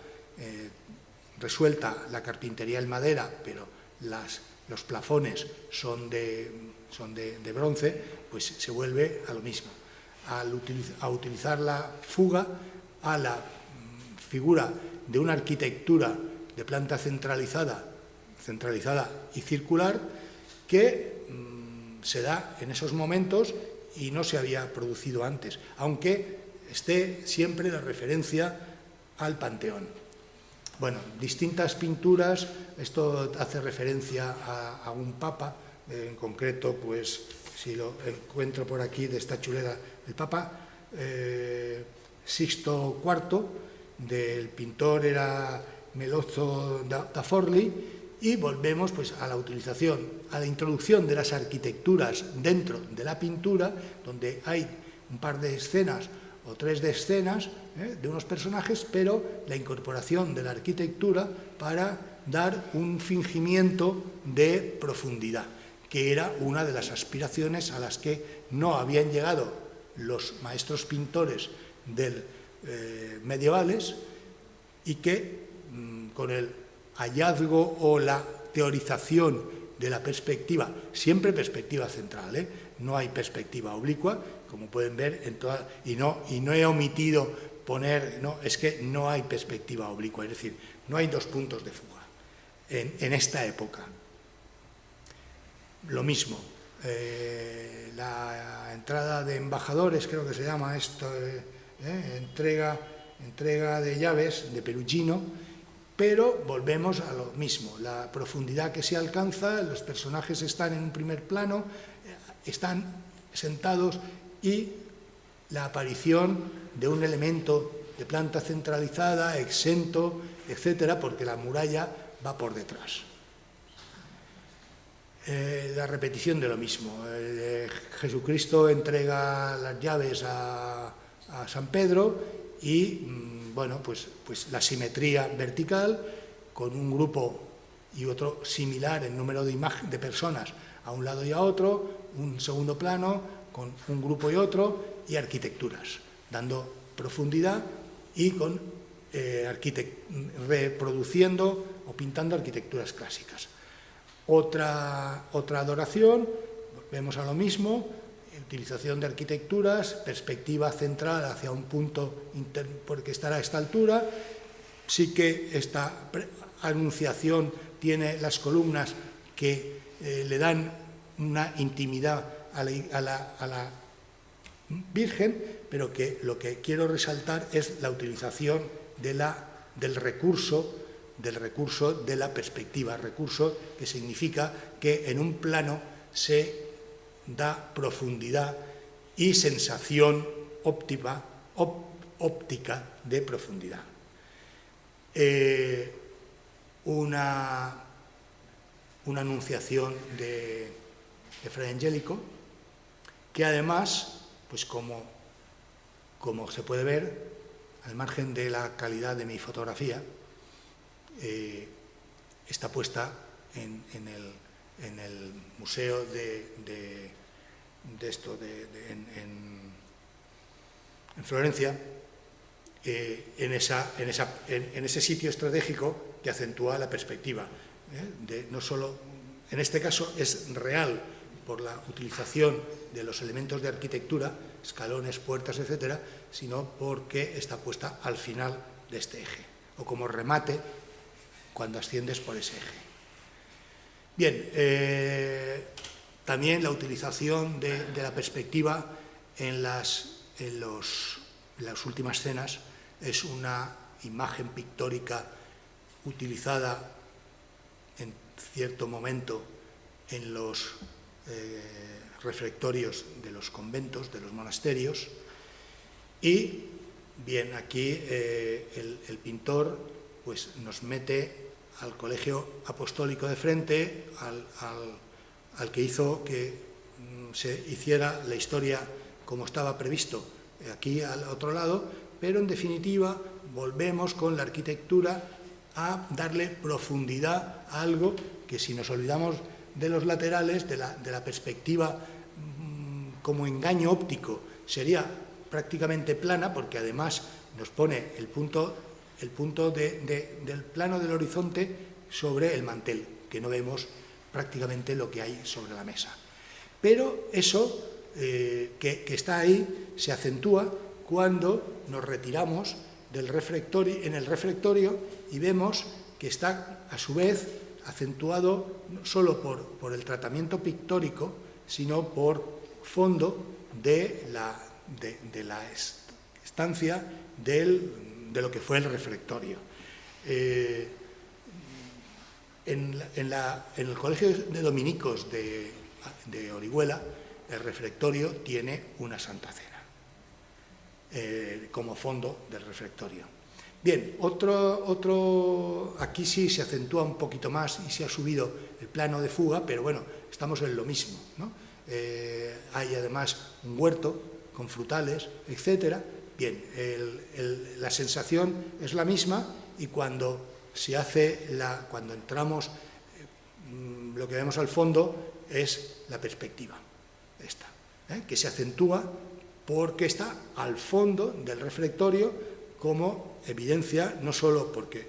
resuelta la carpintería en madera, pero los plafones son de bronce, pues se vuelve a lo mismo, a utilizar la fuga a la figura de una arquitectura de planta centralizada y circular, que se da en esos momentos y no se había producido antes, aunque esté siempre la referencia al Panteón. Bueno, distintas pinturas, esto hace referencia a un papa, en concreto, pues si lo encuentro por aquí de esta chulera, el Papa Sixto IV, del pintor era Melozzo da Forlì, y volvemos pues a la utilización, a la introducción de las arquitecturas dentro de la pintura, donde hay un par de escenas o 3 de escenas de unos personajes, pero la incorporación de la arquitectura para dar un fingimiento de profundidad, que era una de las aspiraciones a las que no habían llegado los maestros pintores medievales, y que con el hallazgo o la teorización de la perspectiva, siempre perspectiva central, no hay perspectiva oblicua, como pueden ver, y no he omitido poner, no, es que no hay perspectiva oblicua, es decir, no hay 2 puntos de fuga en esta época. Lo mismo, la entrada de embajadores, creo que se llama esto, entrega de llaves de Perugino, pero volvemos a lo mismo, la profundidad que se alcanza, los personajes están en un primer plano, están sentados, y la aparición de un elemento de planta centralizada, exento, etcétera, porque la muralla va por detrás. La repetición de lo mismo. Jesucristo entrega las llaves a San Pedro, y bueno, pues la simetría vertical, con un grupo y otro similar en número de personas a un lado y a otro, un segundo plano con un grupo y otro, y arquitecturas, dando profundidad y reproduciendo o pintando arquitecturas clásicas. Otra adoración, vemos a lo mismo, utilización de arquitecturas, perspectiva central hacia un punto porque estará a esta altura. Sí que esta anunciación tiene las columnas que le dan una intimidad a la Virgen, pero que lo que quiero resaltar es la utilización del recurso de la perspectiva, recurso que significa que en un plano se da profundidad y sensación óptica de profundidad. Una anunciación de Fray Angélico, que además, pues como se puede ver, al margen de la calidad de mi fotografía, está puesta en el museo en Florencia, en ese sitio estratégico que acentúa la perspectiva. No solo, en este caso es real por la utilización de los elementos de arquitectura, escalones, puertas, etcétera, sino porque está puesta al final de este eje, o como remate cuando asciendes por ese eje. Bien, también la utilización de la perspectiva en las últimas cenas es una imagen pictórica utilizada en cierto momento en los refectorios de los conventos, de los monasterios, y bien, aquí el pintor pues nos mete al colegio apostólico de frente, al que hizo que se hiciera la historia como estaba previsto aquí al otro lado, pero en definitiva volvemos con la arquitectura a darle profundidad a algo que, si nos olvidamos de los laterales, de la perspectiva como engaño óptico, sería prácticamente plana, porque además nos pone el punto del plano del horizonte sobre el mantel, que no vemos prácticamente lo que hay sobre la mesa. Pero eso que está ahí se acentúa cuando nos retiramos en el refectorio y vemos que está a su vez acentuado no solo por el tratamiento pictórico, sino por fondo de la estancia de lo que fue el refectorio. En el colegio de dominicos de Orihuela, el refectorio tiene una Santa Cena como fondo del refectorio. Bien, aquí sí se acentúa un poquito más y se ha subido el plano de fuga, pero bueno, estamos en lo mismo, ¿no? Hay además un huerto con frutales, etcétera. Bien, la sensación es la misma, y cuando entramos, lo que vemos al fondo es la perspectiva, esta, que se acentúa porque está al fondo del refectorio como evidencia, no solo porque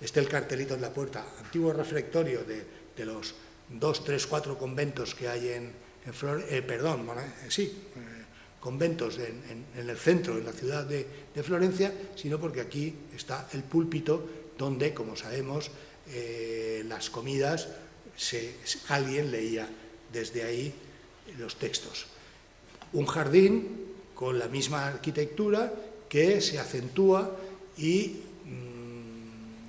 esté el cartelito en la puerta, antiguo refectorio de los 2, 3, 4 conventos que hay conventos en el centro, en la ciudad de Florencia, sino porque aquí está el púlpito donde, como sabemos, las comidas, alguien leía desde ahí los textos. Un jardín con la misma arquitectura que se acentúa, y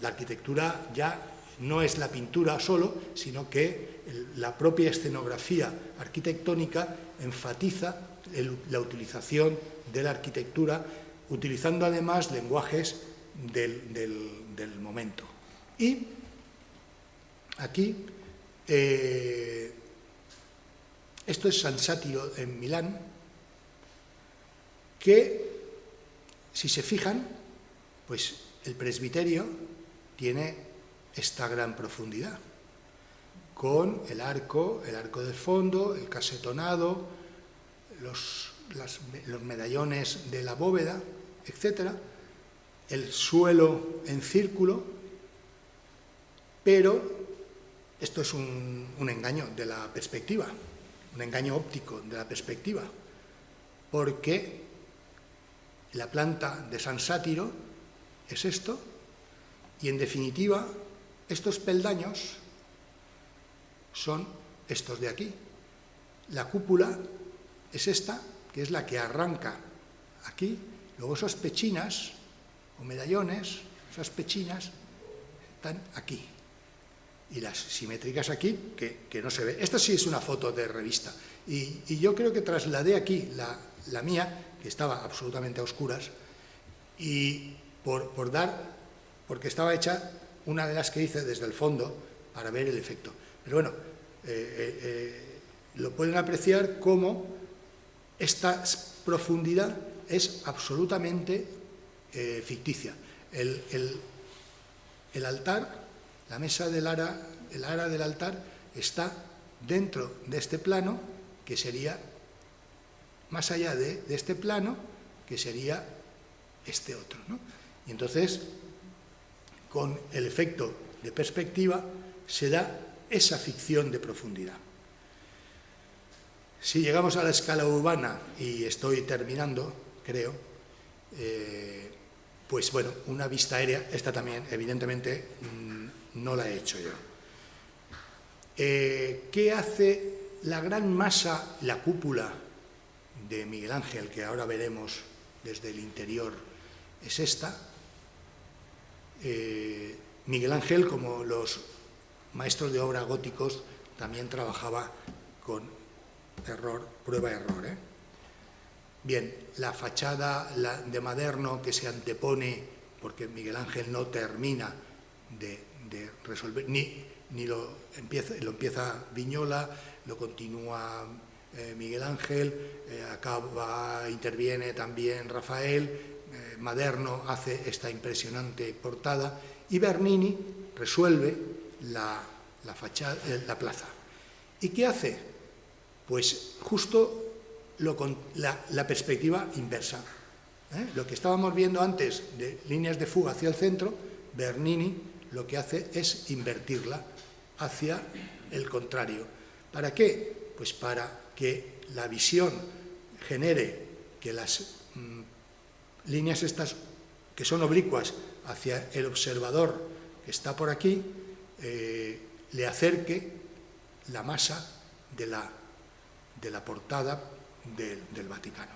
la arquitectura ya no es la pintura solo, sino que la propia escenografía arquitectónica enfatiza la utilización de la arquitectura, utilizando además lenguajes del momento. Y aquí, esto es San Sátiro en Milán, que, si se fijan, pues el presbiterio tiene esta gran profundidad, con el arco del fondo, el casetonado, los medallones de la bóveda, etc., el suelo en círculo, pero esto es un engaño de la perspectiva, un engaño óptico de la perspectiva, porque la planta de San Sátiro es esto, y en definitiva estos peldaños son estos de aquí. La cúpula es esta, que es la que arranca aquí. Luego esas pechinas o medallones, esas pechinas están aquí. Y las simétricas aquí, que no se ve. Esta sí es una foto de revista. Y yo creo que trasladé aquí la mía, que estaba absolutamente a oscuras, y porque estaba hecha una de las que hice desde el fondo para ver el efecto. Pero bueno, lo pueden apreciar como esta profundidad es absolutamente ficticia. El altar, la mesa del ara, el ara del altar está dentro de este plano, que sería más allá de este plano, que sería este otro, ¿no? Y entonces, con el efecto de perspectiva, se da esa ficción de profundidad. Si llegamos a la escala urbana, y estoy terminando, creo, pues bueno, una vista aérea, esta también, evidentemente, no la he hecho yo. ¿Qué hace la gran masa, la cúpula de Miguel Ángel, que ahora veremos desde el interior, es esta? Miguel Ángel, como los maestros de obra góticos, también trabajaba con error, prueba-error, ¿eh? Bien, la fachada de Maderno que se antepone, porque Miguel Ángel no termina de resolver, ni lo empieza Vignola, lo continúa Miguel Ángel, interviene también Rafael, Maderno hace esta impresionante portada y Bernini resuelve la fachada, la plaza. ¿Y qué hace? Pues justo la perspectiva inversa. Lo que estábamos viendo antes de líneas de fuga hacia el centro, Bernini lo que hace es invertirla hacia el contrario. ¿Para qué? Pues para que la visión genere que las líneas estas que son oblicuas hacia el observador que está por aquí, le acerque la masa de la portada del Vaticano.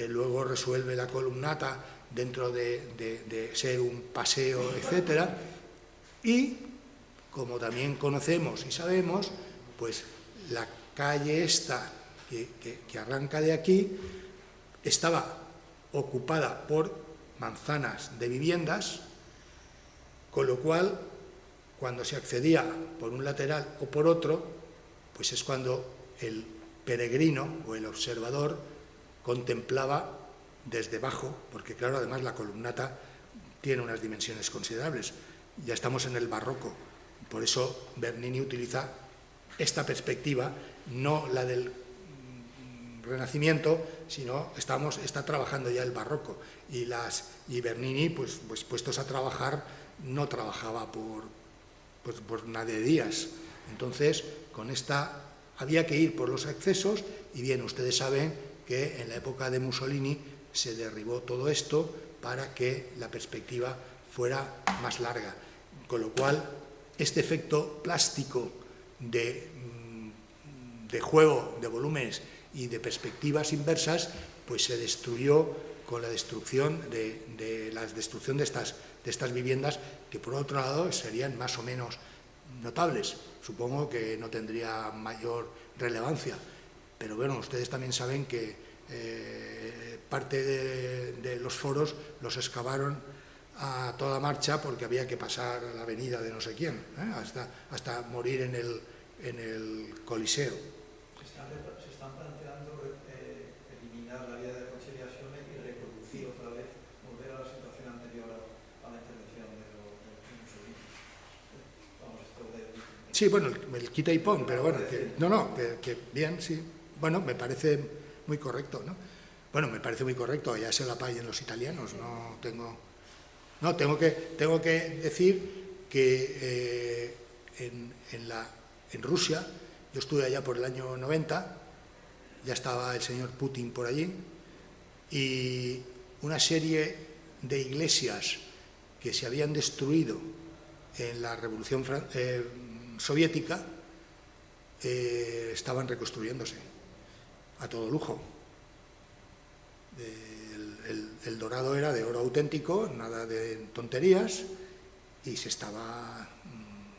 Luego resuelve la columnata dentro de ser un paseo, etcétera, y como también conocemos y sabemos, pues la calle esta que arranca de aquí estaba ocupada por manzanas de viviendas, con lo cual cuando se accedía por un lateral o por otro, pues es cuando el peregrino o el observador contemplaba desde abajo, porque claro, además la columnata tiene unas dimensiones considerables. Ya estamos en el barroco, por eso Bernini utiliza esta perspectiva, no la del Renacimiento, sino está trabajando ya el barroco, y Bernini, pues puestos a trabajar, no trabajaba por nada de días. Entonces, con esta había que ir por los accesos, y bien, ustedes saben que en la época de Mussolini se derribó todo esto para que la perspectiva fuera más larga, con lo cual este efecto plástico de juego de volúmenes y de perspectivas inversas, pues se destruyó con la destrucción de estas viviendas, que por otro lado serían más o menos notables. Supongo que no tendría mayor relevancia, pero bueno, ustedes también saben que parte de los foros los excavaron a toda marcha porque había que pasar la avenida de no sé quién, hasta morir en el Coliseo. Se están planteando eliminar la vía de reconciliación y reproducir otra vez, volver a la situación anterior a la intervención de Mussolini. Vamos, esto de... Sí, bueno, el quita y pon, pero bueno, que bien, sí. Bueno, me parece muy correcto, ¿no? Bueno, me parece muy correcto, ya se la paguen los italianos, tengo que decir que en Rusia, yo estuve allá por el año 90, ya estaba el señor Putin por allí, y una serie de iglesias que se habían destruido en la Revolución Soviética, estaban reconstruyéndose a todo lujo. El dorado era de oro auténtico, nada de tonterías, y se estaba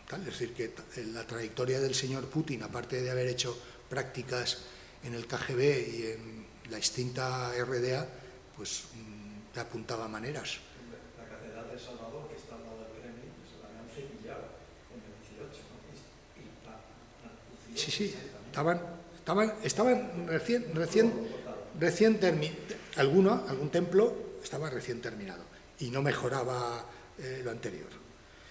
tal. Es decir, que la trayectoria del señor Putin, aparte de haber hecho prácticas en el KGB y en la extinta RDA, pues ya apuntaba maneras. La Catedral de Salvador, que está al lado del Kremlin, se la habían cepillado en el 18, ¿no? Sí, estaban recién terminados. Algún templo estaba recién terminado y no mejoraba lo anterior.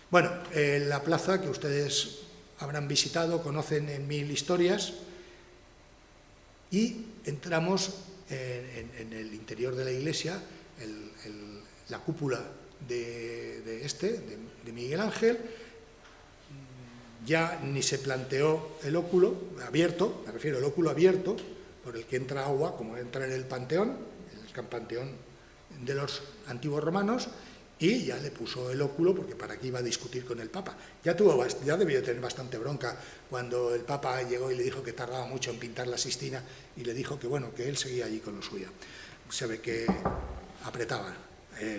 Bueno, la plaza que ustedes habrán visitado, conocen en mil historias, y entramos en el interior de la iglesia, la cúpula de Miguel Ángel. Ya ni se planteó el óculo abierto, me refiero al óculo abierto, por el que entra agua, como entra en el Panteón, el Panteón de los antiguos romanos, y ya le puso el óculo, porque para qué iba a discutir con el Papa. Ya debió tener bastante bronca cuando el Papa llegó y le dijo que tardaba mucho en pintar la Sistina, y le dijo que bueno, que él seguía allí con lo suyo. Se ve que apretaba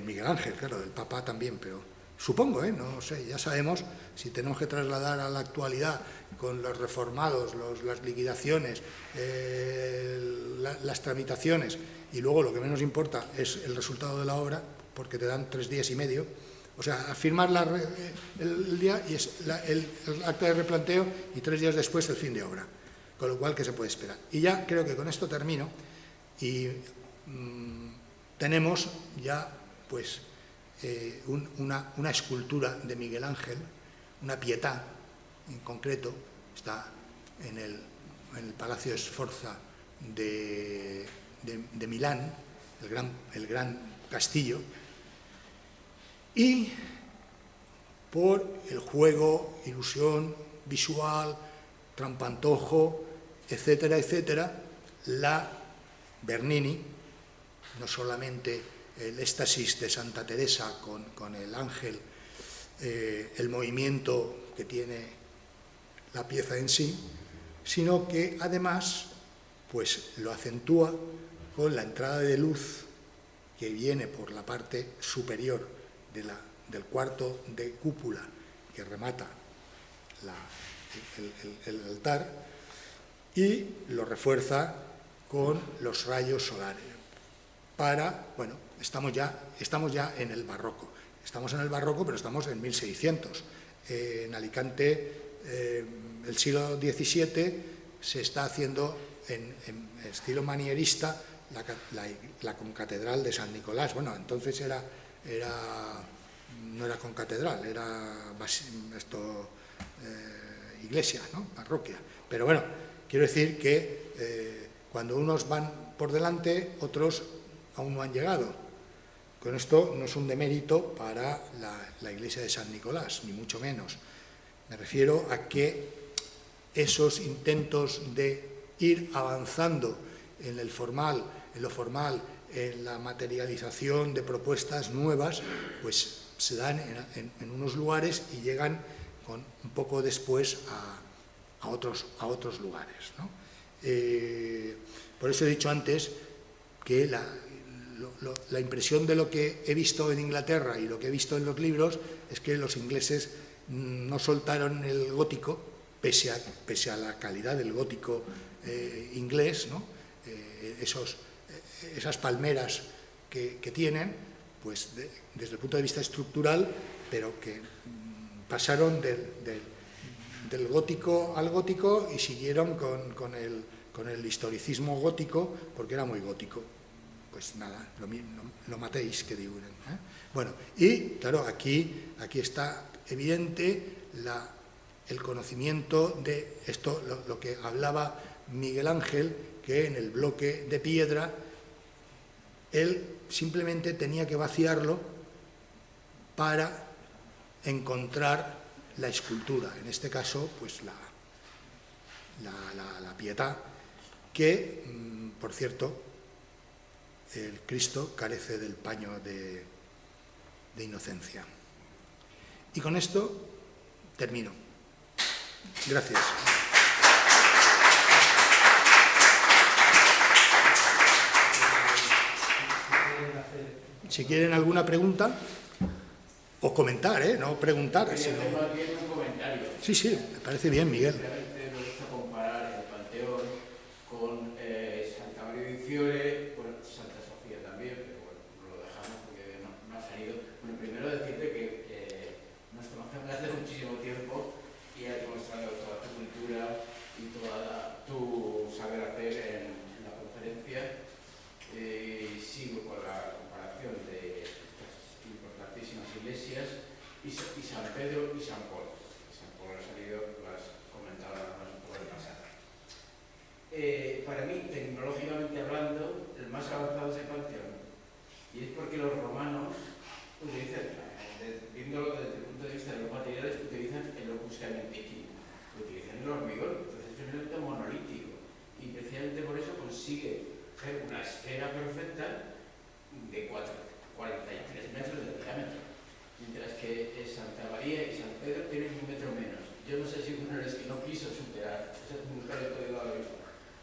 Miguel Ángel, claro, el Papa también, pero supongo, no sé, ya sabemos, si tenemos que trasladar a la actualidad con los reformados, las liquidaciones, las tramitaciones, y luego lo que menos importa es el resultado de la obra, porque te dan 3 días y medio, o sea, firmar el día y es el acta de replanteo, y 3 días después el fin de obra, con lo cual, ¿qué se puede esperar? Y ya creo que con esto termino, y tenemos ya, pues, una escultura de Miguel Ángel, una Pietà en concreto, está en el Palacio Sforza de Milán, el gran castillo, y por el juego, ilusión visual, trampantojo, etcétera, etcétera, la Bernini, no solamente el éxtasis de Santa Teresa con el ángel, el movimiento que tiene la pieza en sí, sino que además pues lo acentúa con la entrada de luz que viene por la parte superior del cuarto de cúpula que remata el altar, y lo refuerza con los rayos solares. Bueno, estamos ya en el barroco. Estamos en el barroco, pero estamos en 1600. En Alicante, el siglo XVII, se está haciendo en estilo manierista la concatedral de San Nicolás. Bueno, entonces no era concatedral, era iglesia, ¿no? Parroquia. Pero bueno, quiero decir que cuando unos van por delante, otros aún no han llegado. Con esto no es un demérito para la iglesia de San Nicolás, ni mucho menos. Me refiero a que esos intentos de ir avanzando en lo formal, en la materialización de propuestas nuevas, pues se dan en unos lugares y llegan un poco después a otros lugares, ¿no? Por eso he dicho antes que la impresión de lo que he visto en Inglaterra y lo que he visto en los libros es que los ingleses no soltaron el gótico, pese a la calidad del gótico inglés, ¿no? Esas palmeras que tienen, pues desde el punto de vista estructural, pero que pasaron del gótico al gótico y siguieron con el historicismo gótico, porque era muy gótico. Pues nada, lo matéis, que digan, ¿eh? Bueno, y claro, aquí está evidente el conocimiento de esto, lo que hablaba Miguel Ángel, que en el bloque de piedra él simplemente tenía que vaciarlo para encontrar la escultura, en este caso pues la Pietà, que por cierto el Cristo carece del paño de inocencia. Y con esto termino. Gracias. Si quieren alguna pregunta, o comentar, no preguntar. Sino... más bien un comentario. Sí, sí, me parece bien, Miguel. Realmente me gusta comparar el Panteón con Santa María de Fiore, con Santa Sofía también, pero bueno, lo dejamos porque no ha salido. Bueno, primero decirte que nos conocemos desde hace muchísimo tiempo y has demostrado toda tu cultura y toda tu saber hacer en la conferencia. Sigo con la comparación de estas importantísimas iglesias y San Pedro y San Polo. San Polo ha salido, lo has comentado un poco en el pasado. Para mí, tecnológicamente hablando, el más avanzado es el Panteón. Y es porque los romanos utilizan, viéndolo desde el punto de vista de los materiales, utilizan el opus caementicum, utilizan el hormigón, entonces es un elemento monolítico. Y precisamente por eso consigue hacer una esfera perfecta de 43 metros de diámetro, mientras que Santa María y San Pedro tienen 1 metro menos. Yo no sé si uno es que no quiso superar, eso nunca lo he podido haber visto,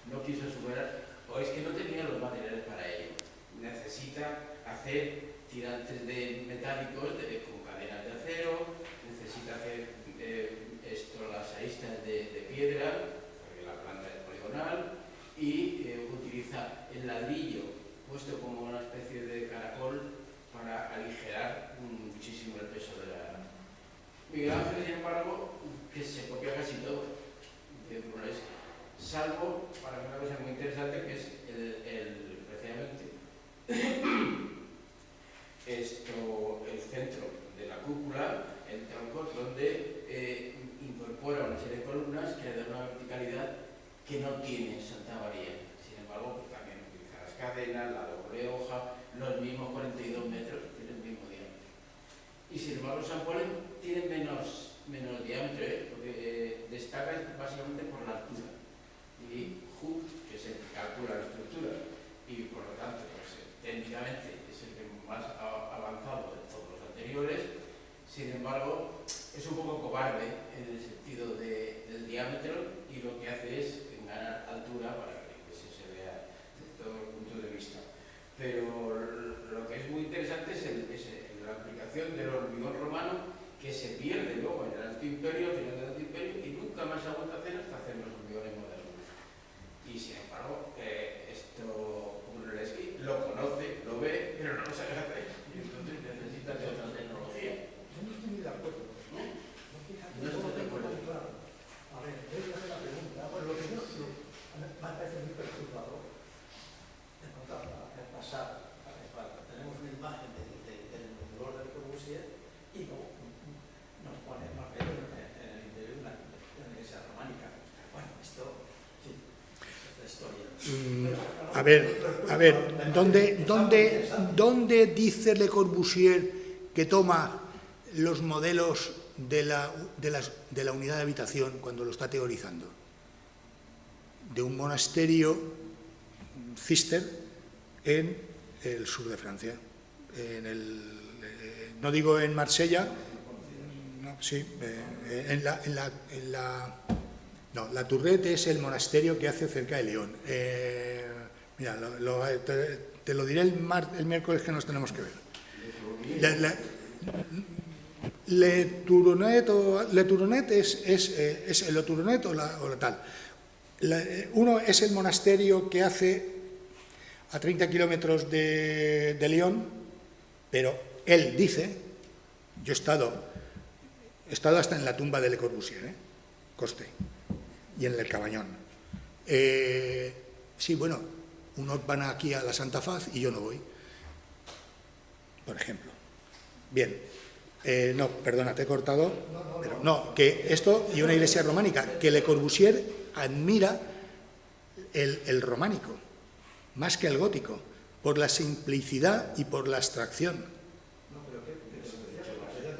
no quiso superar, o es que no tenía los materiales para ello. Necesita hacer tirantes de metálicos con cadenas de acero, necesita hacer las aristas de piedra, porque la planta es poligonal, y utiliza el ladrillo puesto como una especie de caracol para aligerar muchísimo el peso de la... Miguel Ángel, sin embargo, que se copia casi todo de Brunelleschi, salvo para una cosa muy interesante que es precisamente el centro de la cúpula, el tronco, donde incorpora una serie de columnas que le dan una verticalidad que no tiene Santa María. Sin embargo, pues también utiliza las cadenas, la doble hoja, los mismos 42 metros, tienen el mismo diámetro. Y sin embargo, San Polo tiene menos diámetro, porque destaca básicamente por la altura. Y Hooke, que es el que calcula la estructura, y por lo tanto, pues, técnicamente es el que más avanzado de todos los anteriores. Sin embargo, es un poco cobarde en el sentido del diámetro y lo que hace es ganar altura para que se vea desde todos los puntos de vista. Pero lo que es muy interesante es la aplicación del hormigón romano, que se pierde luego en el Alto Imperio, al final del Alto Imperio, y nunca más se ha vuelto a hacer hasta hacer los hormigones modernos. Y sin embargo, esto Brunelleschi lo conoce, lo ve, pero no lo sabe hacer. Y entonces necesita de otra tecnología. Yo no estoy muy de acuerdo. ¿No? No estoy de acuerdo. Claro. A ver, yo voy a hacer la pregunta. Bueno, lo que me parece muy perturbador de contar el pasado. Tenemos una imagen del dolor del Corbusier y luego nos pone más en el interior de una iglesia románica. Bueno, esto, sí, es la historia. A ver, ¿dónde dice Le Corbusier que toma los modelos de la unidad de habitación cuando lo está teorizando? De un monasterio cister en el sur de Francia, no digo en Marsella, no, sí, la Tourette es el monasterio que hace cerca de León. Mira, te lo diré el miércoles que nos tenemos que ver. Le Tournet es el Tournet o la tal. Uno es el monasterio que hace a 30 kilómetros de León, pero él dice, yo he estado hasta en la tumba de Le Corbusier, coste, y en el Cabañón. Sí, bueno, unos van aquí a la Santa Faz y yo no voy, por ejemplo. Bien, no, perdona, te he cortado, pero no, que esto y una iglesia románica, que Le Corbusier admira el románico, más que el gótico, por la simplicidad y por la abstracción. No, pero que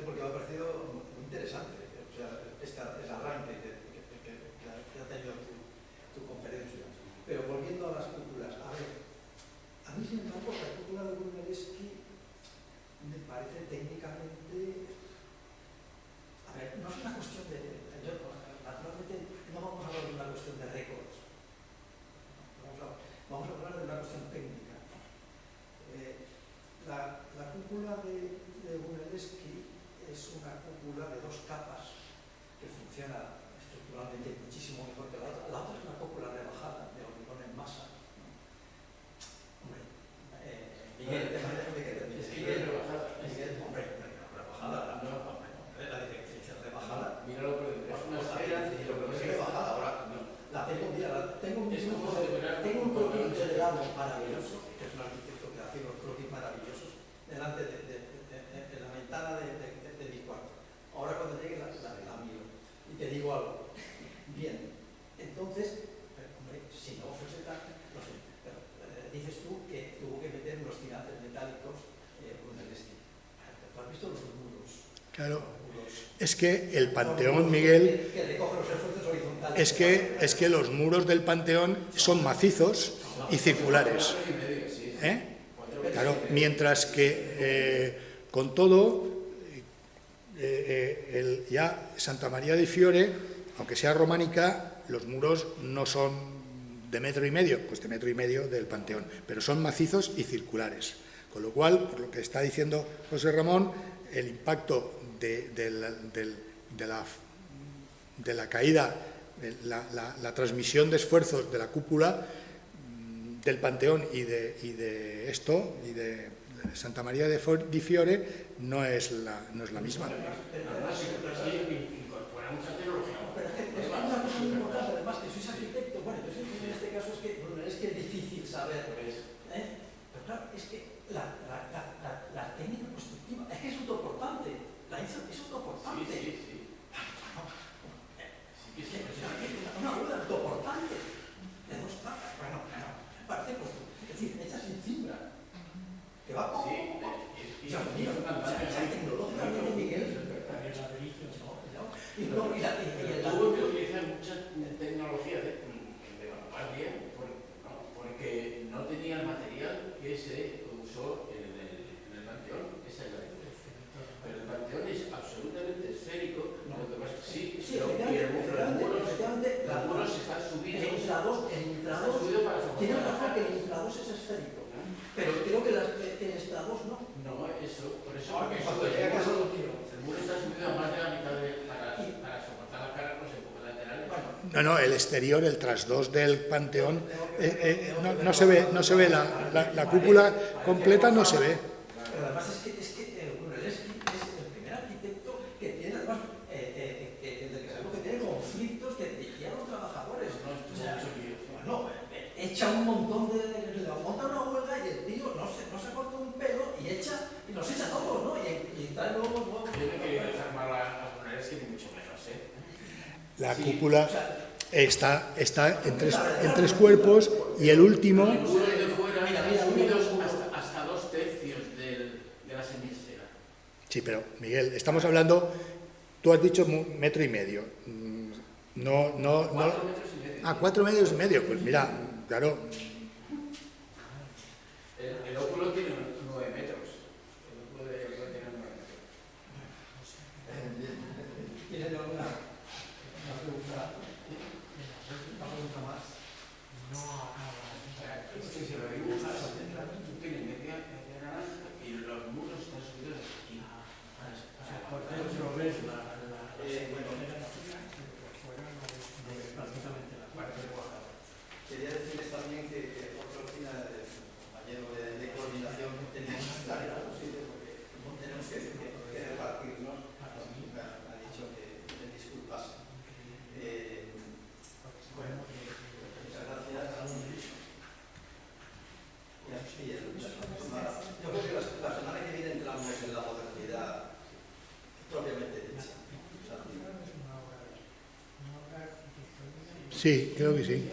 porque me ha parecido muy interesante, o sea, el arranque que ha tenido tu conferencia. Pero volviendo a las cúpulas, a ver, a mí sin embargo la cúpula de Brunelleschi me parece técnicamente, a ver, no es una cuestión de, naturalmente no vamos a hablar de una cuestión de récords, vamos a hablar de una cuestión técnica. La algo maravilloso, que es un arquitecto que hace unos croquis maravillosos, delante de la ventana de mi cuarto. Ahora cuando llegue la miro y te digo algo. Bien, entonces, hombre, si no fuese tan, no sé, pero dices tú que tuvo que meter unos tirantes metálicos con el estilo. ¿Tú has visto los muros? Claro, es que el Panteón, Miguel, que recoge los esfuerzos horizontales. es que los muros del Panteón son macizos y circulares. Claro, mientras que con todo, ya Santa María di Fiore, aunque sea románica, los muros no son de 1,5 metros, pues de 1,5 metros del Panteón, pero son macizos y circulares. Con lo cual, por lo que está diciendo José Ramón, el impacto de la caída, la transmisión de esfuerzos de la cúpula del Panteón y de Santa María di Fiore no es la misma. Incorpora mucha tecnología. Pero es una cosa muy importante, además que sois arquitecto, bueno, yo siempre en este caso es que es difícil saber, pero claro, es que la técnica constructiva, es que es autoportante, es autoportante. Sí. Una rueda autoportante de 2 patas, bueno, parece es decir, hecha sin cimbra, que va poco. Tecnológicamente, Miguel, y el tuvo que utilizar mucha tecnología de vanguardia porque no tenía el material que se usó en el Panteón. Esa es la diferencia. Pero el Panteón es absolutamente esférico. Lo que pasa es que los muros están subidos. El infradós tiene razón que el infradós es esférico, pero creo que el estradós no. No, eso, por eso. El muro está subido a más de la mitad para soportar las cargas los empujos laterales. No, el exterior, el trasdós del Panteón, no se ve la cúpula completa, no se ve. Pero además es que Brunelleschi es el primer arquitecto que tiene, además, que tiene conflictos que dirigía a los trabajadores. Bueno, echa un montón monta una huelga y el tío no se corta un pelo y los echa todos, ¿no? Y trae nuevos. Tiene que desarmar a Brunelleschi mucho menos, La cúpula está en 3 cuerpos y el último. El muro de fuera está subido hasta 2 tercios de la semisfera. Sí, pero Miguel, estamos hablando, tú has dicho 1,5 metros. No. 4 metros y medio. 4,5 metros. Pues mira, claro. El óculo tiene 9 metros. El óculo de tiene 9 metros. ¿Tienes alguna pregunta? ¿Una pregunta más? Es que si lo dibujas, tiene media naranja y los muros están subidos aquí. Quería decirles también que otra oficina del compañero de coordinación tenemos que estar en algún sitio porque tenemos que repartirnos. Me ha dicho que me disculpas. Bueno, muchas gracias. Yo creo que la semana que viene entramos en la modernidad propiamente dicha. Sí, creo que sí.